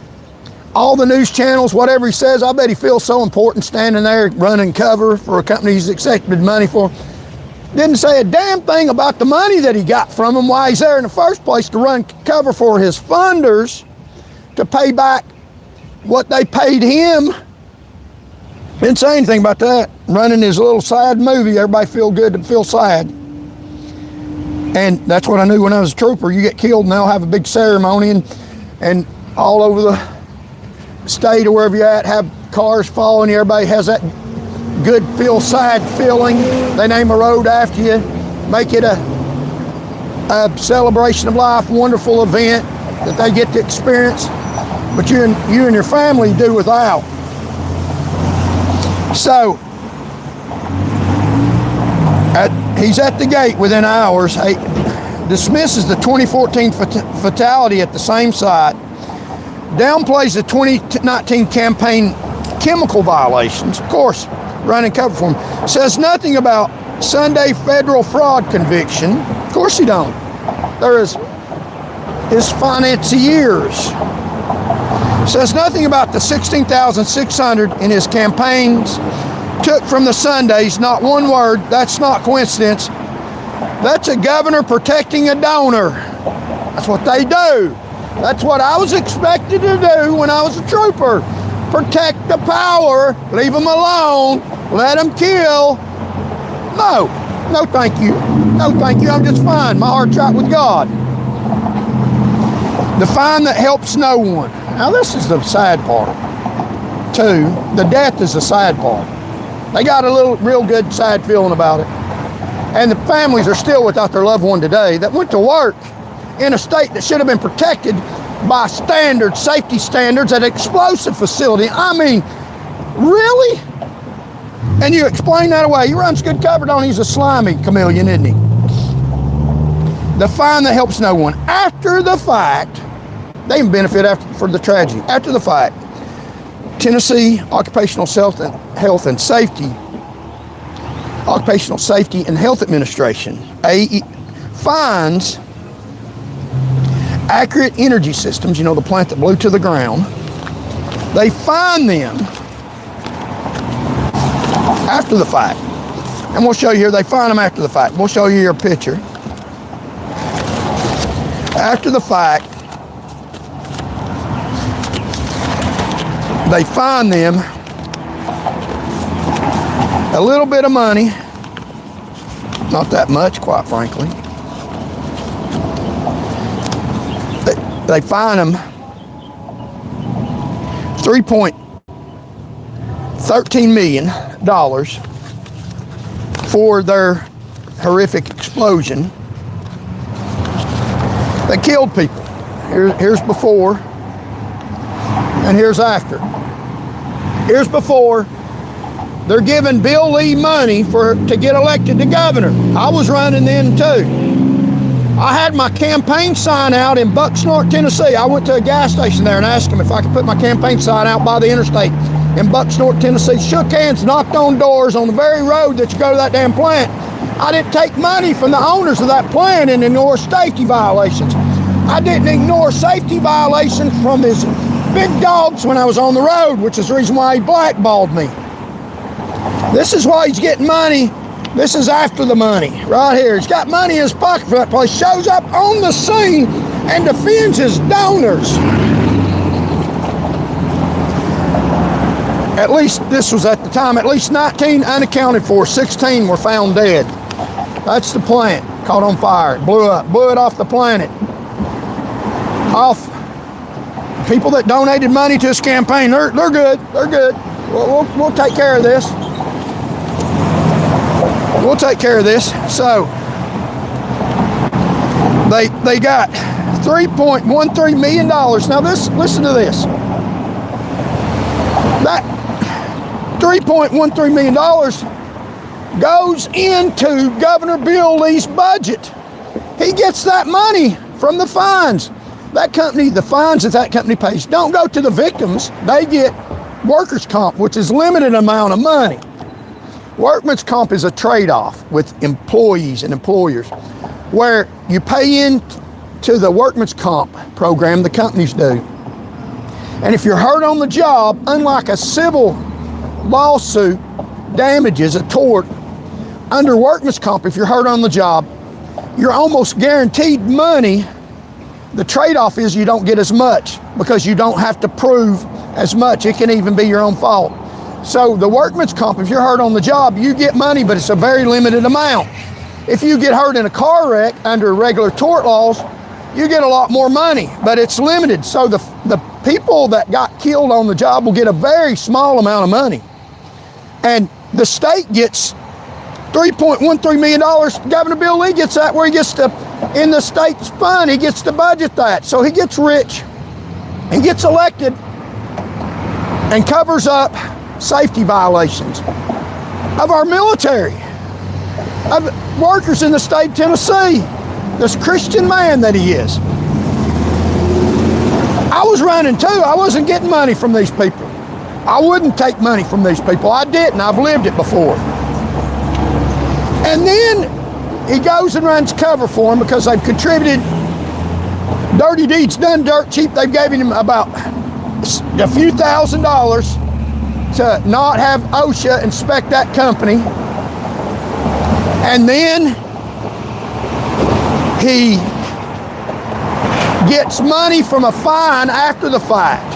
All the news channels, whatever he says, I bet he feels so important standing there running cover for a company he's accepted money for. Didn't say a damn thing about the money that he got from them, why he's there in the first place, to run cover for his funders, to pay back what they paid him. Didn't say anything about that. Running his little sad movie, everybody feel good to feel sad. And that's what I knew when I was a trooper. You get killed and they'll have a big ceremony, and all over the state or wherever you're at, have cars following you. Everybody has that good feel sad feeling. They name a road after you, make it a celebration of life, wonderful event that they get to experience. But you and your family do without. So he's at the gate within hours. He dismisses the 2014 fatality at the same site, downplays the 2019 campaign chemical violations, of course, running cover for him, says nothing about Sunday federal fraud conviction. Of course he don't. There is his financiers. Says nothing about the $16,600 in his campaigns took from the Sundays, not one word. That's not coincidence. That's a governor protecting a donor. That's what they do. That's what I was expected to do when I was a trooper. Protect the power, leave them alone, let them kill. No thank you. No thank you, I'm just fine. My heart's right with God. The fine that helps no one. Now this is the sad part, too. The death is the sad part. They got a real good sad feeling about it. And the families are still without their loved one today that went to work in a state that should have been protected by standards, safety standards at an explosive facility. I mean, really? And you explain that away. He runs good cover, don't he? He's a slimy chameleon, isn't he? The fine that helps no one. After the fact, they even benefit for the tragedy. After the fact, Tennessee Occupational Health and Safety Administration fines Accurate Energy Systems, you know, the plant that blew to the ground. They fine them after the fact. And we'll show you here, they fine them after the fact. We'll show you your picture. After the fact, they fine them a little bit of money, not that much, quite frankly. They fine them $3.13 million for their horrific explosion. They killed people. Here's before, and here's after. Here's before. They're giving Bill Lee money to get elected to governor. I was running then too. I had my campaign sign out in Bucksnort, Tennessee. I went to a gas station there and asked them if I could put my campaign sign out by the interstate in Bucksnort, Tennessee. Shook hands, knocked on doors on the very road that you go to that damn plant. I didn't take money from the owners of that plant and ignore safety violations. I didn't ignore safety violations from his big dogs when I was on the road, which is the reason why he blackballed me. This is why he's getting money. This is after the money, right here. He's got money in his pocket for that place. Shows up on the scene and defends his donors. At least, this was at the time, at least 19 unaccounted for, 16 were found dead. That's the plant, caught on fire, blew up, blew it off the planet. Off. People that donated money to his campaign, they're good, they're good. We'll take care of this. We'll take care of this. So they got $3.13 million. Now listen to this. That $3.13 million goes into Governor Bill Lee's budget. He gets that money from the fines. That company, the fines that company pays don't go to the victims. They get workers' comp, which is limited amount of money. Workman's comp is a trade-off with employees and employers, where you pay in to the workman's comp program, the companies do. And if you're hurt on the job, unlike a civil lawsuit, damages, a tort, under workman's comp, if you're hurt on the job, you're almost guaranteed money. The trade-off is you don't get as much because you don't have to prove as much. It can even be your own fault. So the workman's comp, if you're hurt on the job, you get money, but it's a very limited amount. If you get hurt in a car wreck under regular tort laws, you get a lot more money, but it's limited. So the people that got killed on the job will get a very small amount of money. And the state gets $3.13 million. Governor Bill Lee gets that, where he gets to, in the state's fund, he gets to budget that. So he gets rich, he gets elected, and covers up safety violations of our military, of workers in the state of Tennessee. This Christian man that he is. I was running too. I wasn't getting money from these people. I wouldn't take money from these people. I didn't. I've lived it before. And then he goes and runs cover for him because they've contributed. Dirty deeds done dirt cheap. They've given him about a few $1,000s to not have OSHA inspect that company. And then he gets money from a fine after the fact.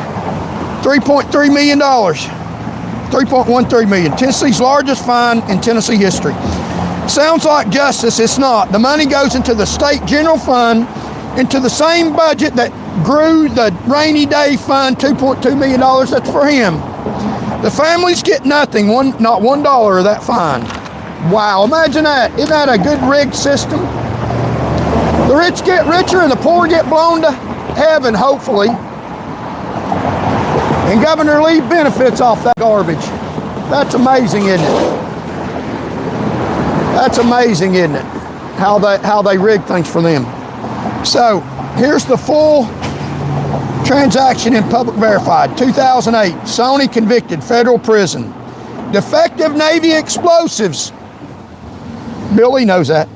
$3.3 million. $3.13 million. Tennessee's largest fine in Tennessee history. Sounds like justice. It's not. The money goes into the state general fund, into the same budget that grew the rainy day fund, $2.2 million. That's for him. The families get nothing, not $1 of that fine. Wow, imagine that. Isn't that a good rigged system? The rich get richer and the poor get blown to heaven, hopefully. And Governor Lee benefits off that garbage. That's amazing, isn't it? That's amazing, isn't it? How they rig things for them. So here's the full transaction in public verified. 2008, Sony convicted, federal prison. Defective Navy explosives. Billy knows that.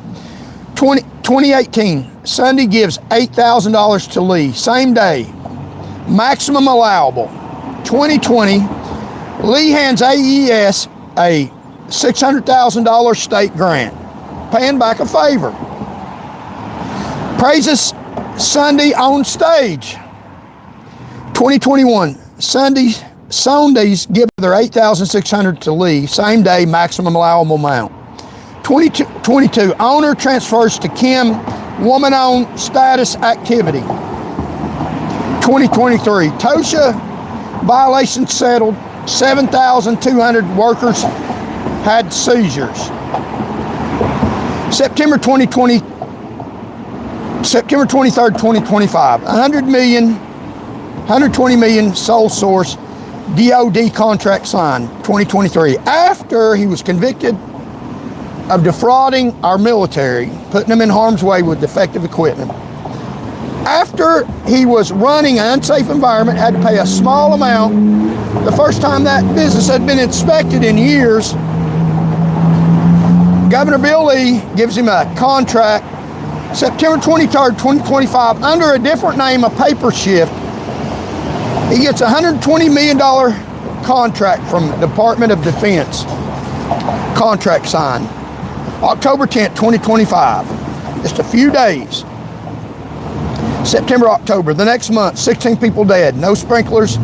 2018, Sunday gives $8,000 to Lee, same day. Maximum allowable. 2020, Lee hands AES a $600,000 state grant, paying back a favor. Praises Sunday on stage. 2021, Sundays give their $8,600 to Lee, same day, maximum allowable amount. 2022, owner transfers to Kim, woman-owned status activity. 2023, TOSHA violation settled, 7,200 workers had seizures. September 23rd, 2025, 120 million sole source DOD contract signed, 2023. After he was convicted of defrauding our military, putting them in harm's way with defective equipment. After he was running an unsafe environment, had to pay a small amount. The first time that business had been inspected in years, Governor Bill Lee gives him a contract September 23rd, 2025, under a different name, a paper shift. He gets a $120 million contract from the Department of Defense. Contract signed October 10th, 2025. Just a few days. September, October. The next month, 16 people dead. No sprinklers,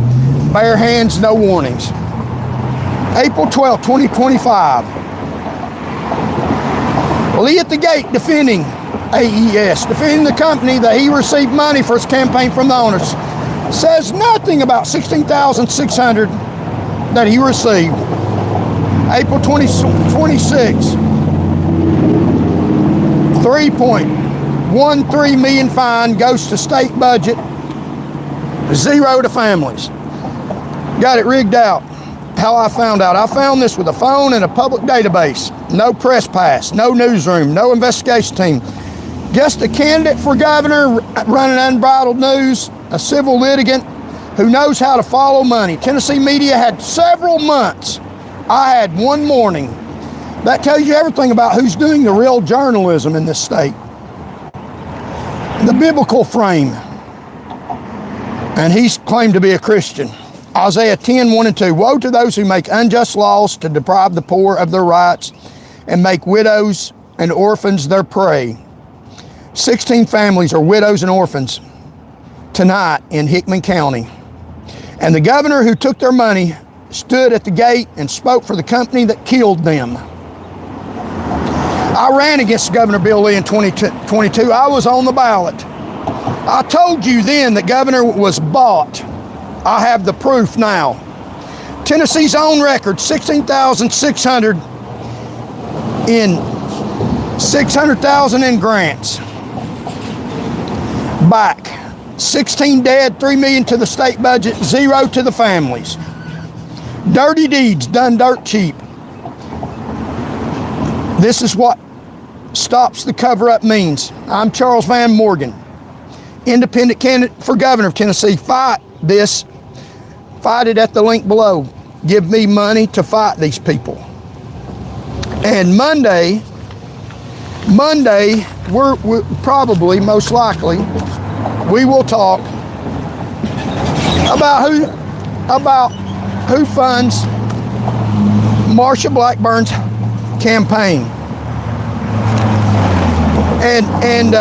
bare hands, no warnings. April 12th, 2025. Lee at the gate defending AES, defending the company that he received money for his campaign from the owners. Says nothing about $16,600 that he received. April 26, 3.13 million fine goes to state budget, 0 to families. Got it rigged out. How I found out. I found this with a phone and a public database. No press pass, no newsroom, no investigation team. Just a candidate for governor running unbridled news, a civil litigant who knows how to follow money. Tennessee media had several months. I had one morning. That tells you everything about who's doing the real journalism in this state. The biblical frame. And he's claimed to be a Christian. Isaiah 10, 1 and 2. Woe to those who make unjust laws to deprive the poor of their rights and make widows and orphans their prey. 16 families are widows and orphans tonight in Hickman County. And the governor who took their money stood at the gate and spoke for the company that killed them. I ran against Governor Bill Lee in 2022. I was on the ballot. I told you then that governor was bought. I have the proof now. Tennessee's own record, $16,600 in $600,000 in grants. Back. 16 dead, $3 million to the state budget, 0 to the families. Dirty deeds done dirt cheap. This is what stops the cover-up means. I'm Charles Van Morgan, independent candidate for governor of Tennessee. Fight this. Fight it at the link below. Give me money to fight these people. And Monday, we're probably, most likely, we will talk about who funds Marsha Blackburn's campaign. And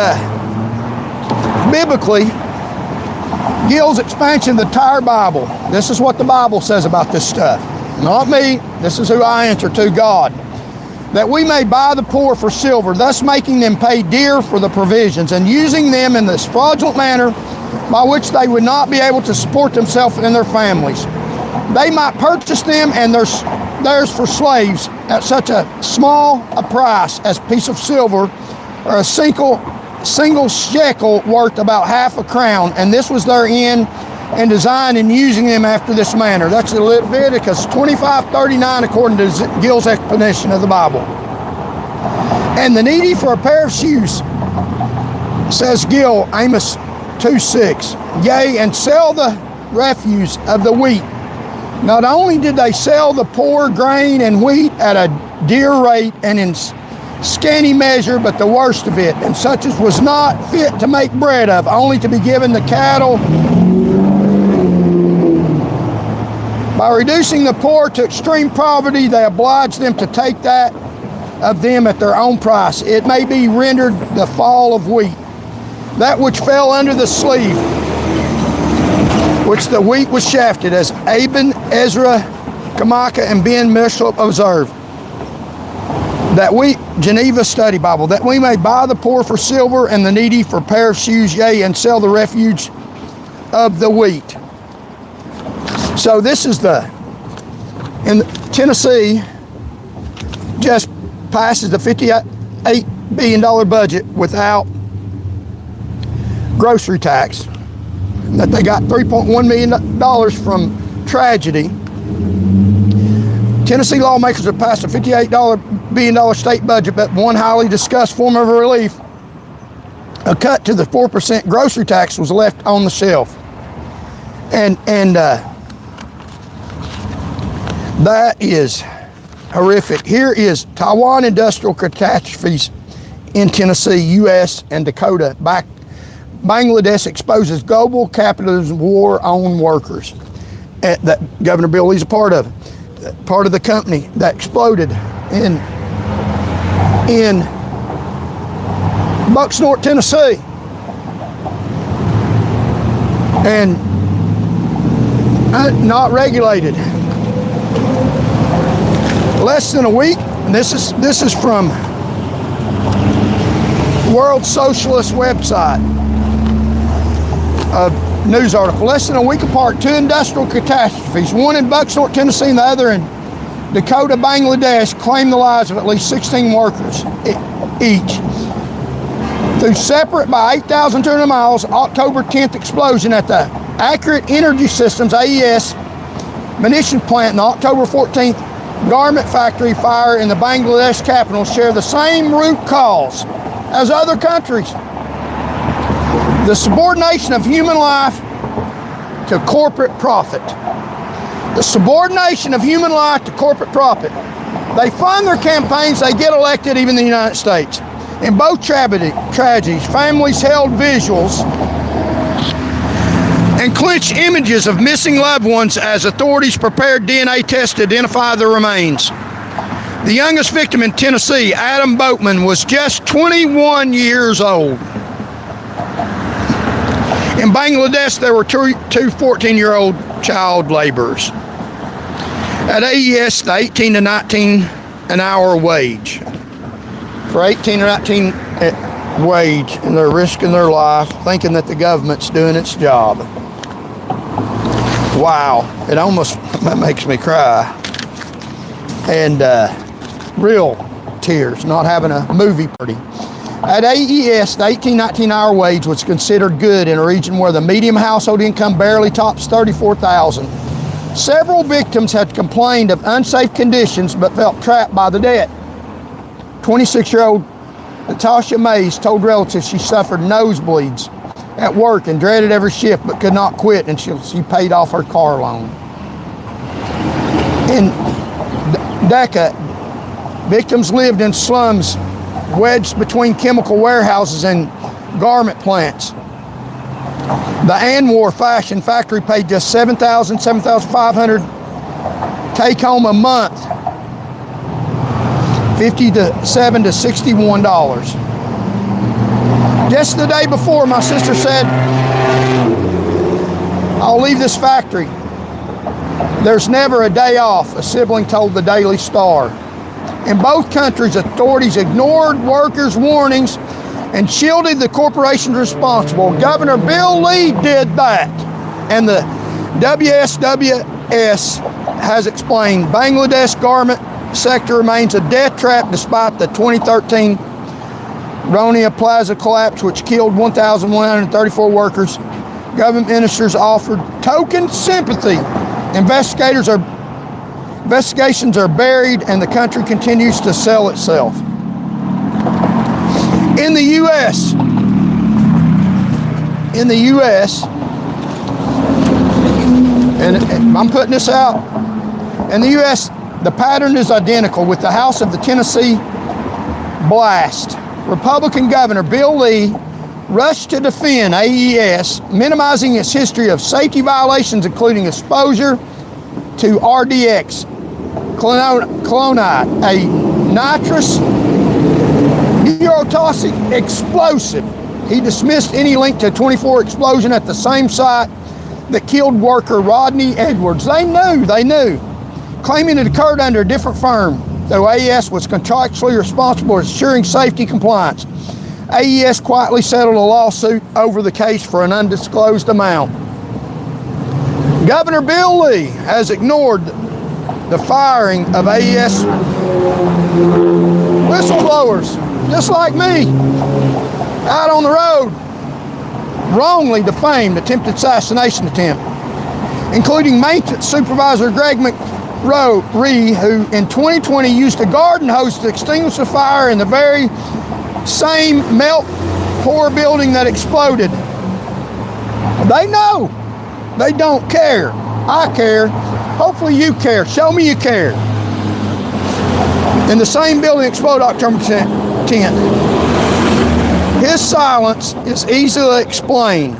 biblically, Gill's expansion of the entire Bible. This is what the Bible says about this stuff. Not me. This is who I answer to, God. That we may buy the poor for silver, thus making them pay dear for the provisions, and using them in this fraudulent manner by which they would not be able to support themselves and their families. They might purchase them and theirs for slaves at such a small a price as a piece of silver, or a single shekel worth about half a crown, and this was their end and design in using them after this manner. That's Leviticus 25:39 according to Gill's explanation of the Bible. And the needy for a pair of shoes, says Gill, Amos 2:6. Yea, and sell the refuse of the wheat. Not only did they sell the poor grain and wheat at a dear rate and in scanty measure, but the worst of it, and such as was not fit to make bread of, only to be given the cattle. By reducing the poor to extreme poverty, they obliged them to take that of them at their own price. It may be rendered the fall of wheat, that which fell under the sleeve, which the wheat was shafted, as Aben, Ezra, Kamaka, and Ben Mishal observe. That we, Geneva Study Bible, that we may buy the poor for silver and the needy for a pair of shoes, yea, and sell the refuge of the wheat. So this is in Tennessee, just passes the $58 billion budget without grocery tax. That they got $3.1 million from tragedy. Tennessee lawmakers have passed a $58 billion state budget, but one highly discussed form of relief, a cut to the 4% grocery tax, was left on the shelf. And that is horrific. Here is Taiwan industrial catastrophes in Tennessee, U.S. and Dakota. Bangladesh exposes global capitalism war on workers. That Governor Bill Lee's a part of the company that exploded in Bucksnort, Tennessee. And not regulated. Less than a week, and this is from World Socialist website, a news article. Less than a week apart, two industrial catastrophes, one in Bucksnort, Tennessee, and the other in Dakota, Bangladesh, claimed the lives of at least 16 workers each. Through separate by 8,200 miles, October 10th explosion at the Accurate Energy Systems, AES, munitions plant, and the October 14th garment factory fire in the Bangladesh capital share the same root cause as other countries: the subordination of human life to corporate profit. The subordination of human life to corporate profit. They fund their campaigns, they get elected, even in the United States. In both tragedies, families held visuals and clenched images of missing loved ones as authorities prepared DNA tests to identify the remains. The youngest victim in Tennessee, Adam Boatman, was just 21 years old. In Bangladesh, there were two 14-year-old child laborers. At AES, the 18 to 19 an hour wage. For 18 or 19 wage, and they're risking their life, thinking that the government's doing its job. Wow, it almost makes me cry. And real tears, not having a movie party. At AES, the 18-19 hour wage was considered good in a region where the median household income barely tops $34,000. Several victims had complained of unsafe conditions but felt trapped by the debt. 26-year-old Natasha Mays told relatives she suffered nosebleeds at work and dreaded every shift but could not quit until she paid off her car loan. In Dhaka, victims lived in slums wedged between chemical warehouses and garment plants. The Anwar fashion factory paid just $7,500 take home a month, $57 to $61. Just the day before, my sister said, "I'll leave this factory. There's never a day off," a sibling told the Daily Star. In both countries, authorities ignored workers' warnings and shielded the corporations responsible. Governor Bill Lee did that. And the WSWS has explained Bangladesh garment sector remains a death trap despite the 2013 Ronia Plaza collapse, which killed 1,134 workers. Government ministers offered token sympathy. Investigations are buried, and the country continues to sell itself. In the U.S., and I'm putting this out, in the U.S., the pattern is identical with the House of the Tennessee blast. Republican Governor Bill Lee rushed to defend AES, minimizing its history of safety violations, including exposure to RDX, clonite, a nitrous neurotoxic explosive. He dismissed any link to a 24 explosion at the same site that killed worker Rodney Edwards. They knew, claiming it occurred under a different firm, though AES was contractually responsible for ensuring safety compliance. AES quietly settled a lawsuit over the case for an undisclosed amount. Governor Bill Lee has ignored the firing of AES whistleblowers, just like me, out on the road, wrongly defamed attempted assassination attempt, including maintenance supervisor Greg Ree, who in 2020 used a garden hose to extinguish the fire in the very same melt pour building that exploded. They know. They don't care. I care. Hopefully you care. Show me you care. In the same building exploded October 10th. His silence is easily explained.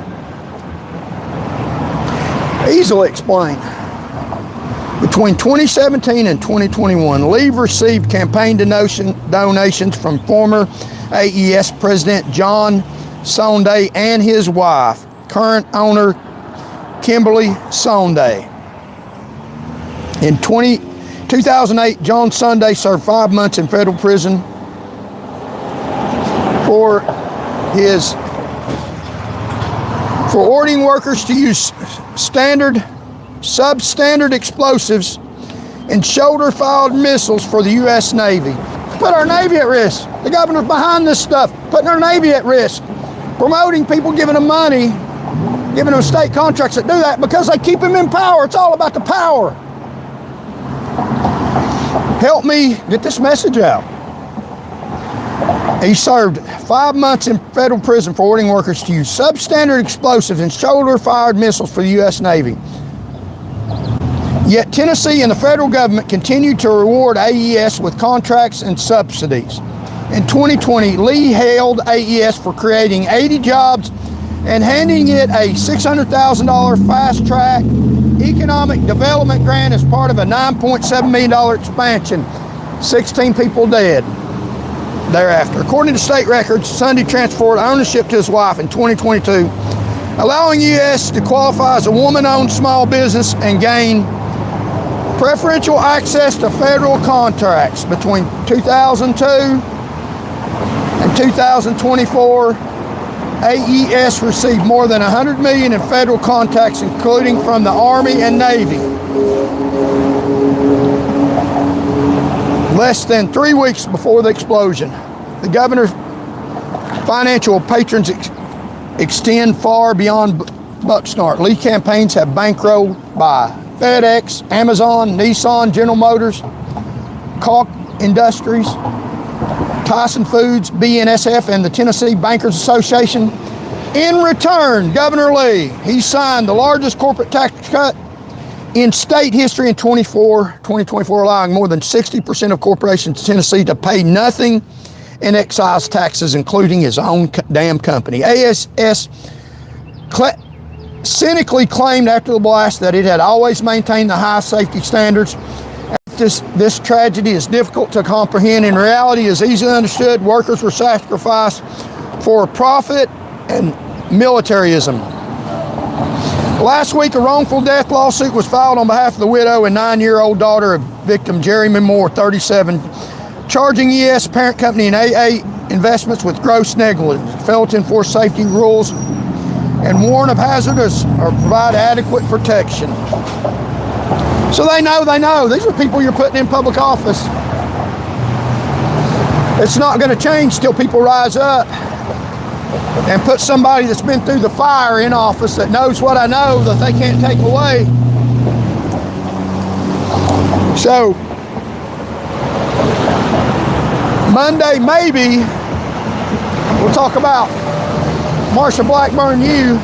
Easily explained. Between 2017 and 2021, Lee received campaign donations from former AES President John Sonday and his wife, current owner Kimberly Sonday. In 2008, John Sonday served 5 months in federal prison for ordering workers to use substandard explosives and shoulder-fired missiles for the U.S. Navy. Put our Navy at risk. The governor's behind this stuff, putting our Navy at risk, promoting people, giving them money, giving them state contracts that do that because they keep them in power. It's all about the power. Help me get this message out. He served 5 months in federal prison for ordering workers to use substandard explosives and shoulder-fired missiles for the U.S. Navy. Yet Tennessee and the federal government continued to reward AES with contracts and subsidies. In 2020, Lee hailed AES for creating 80 jobs and handing it a $600,000 fast-track economic development grant as part of a $9.7 million expansion. 16 people dead thereafter. According to state records, Sunday transferred ownership to his wife in 2022, allowing U.S. to qualify as a woman-owned small business and gain preferential access to federal contracts. Between 2002 and 2024, AES received more than $100 million in federal contracts, including from the Army and Navy. Less than 3 weeks before the explosion, the governor's financial patrons extend far beyond Bucksnort. Lee campaigns have bankrolled by FedEx, Amazon, Nissan, General Motors, Koch Industries, Tyson Foods, BNSF, and the Tennessee Bankers Association. In return, Governor Lee, he signed the largest corporate tax cut in state history in 2024, allowing more than 60% of corporations in Tennessee to pay nothing in excise taxes, including his own damn company. AES cynically claimed after the blast that it had always maintained the high safety standards. This tragedy is difficult to comprehend. In reality, is easily understood. Workers were sacrificed for profit and militarism. Last week, a wrongful death lawsuit was filed on behalf of the widow and 9-year-old daughter of victim Jerry Moore, 37, charging ES parent company and AA Investments with gross negligence, failed to enforce safety rules, and warn of hazardous or provide adequate protection. So they know. These are people you're putting in public office. It's not going to change till people rise up and put somebody that's been through the fire in office that knows what I know that they can't take away. So Monday, maybe we'll talk about Marsha Blackburn U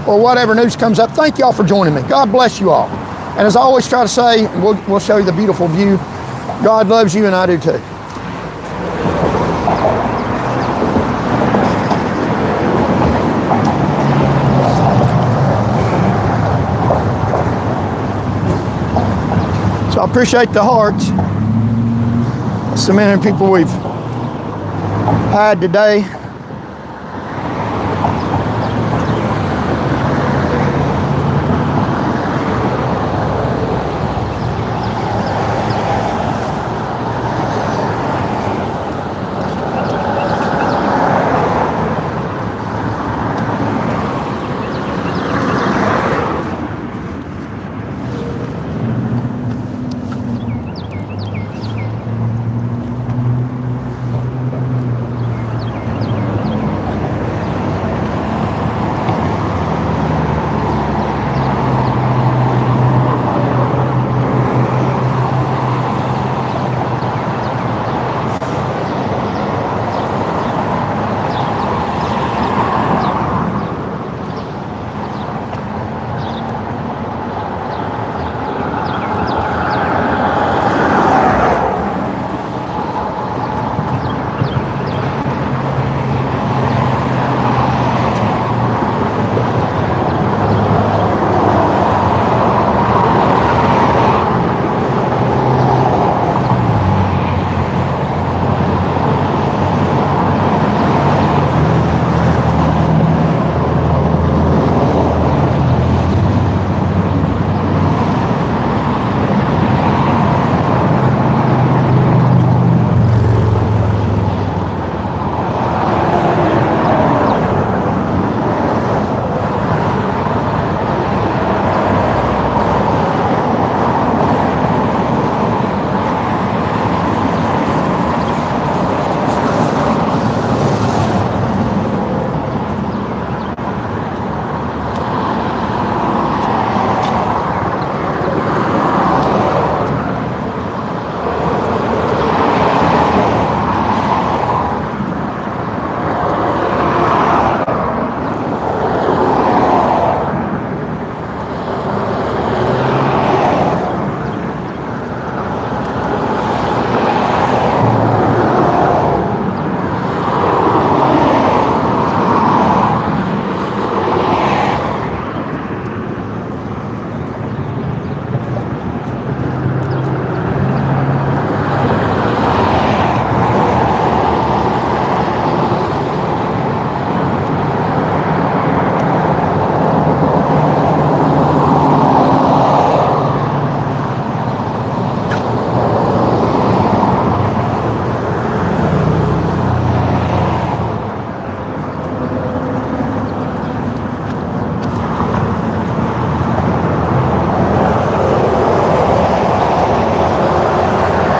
or whatever news comes up. Thank y'all for joining me. God bless you all. And as I always try to say, we'll show you the beautiful view. God loves you and I do too. So I appreciate the hearts. So many people we've had today.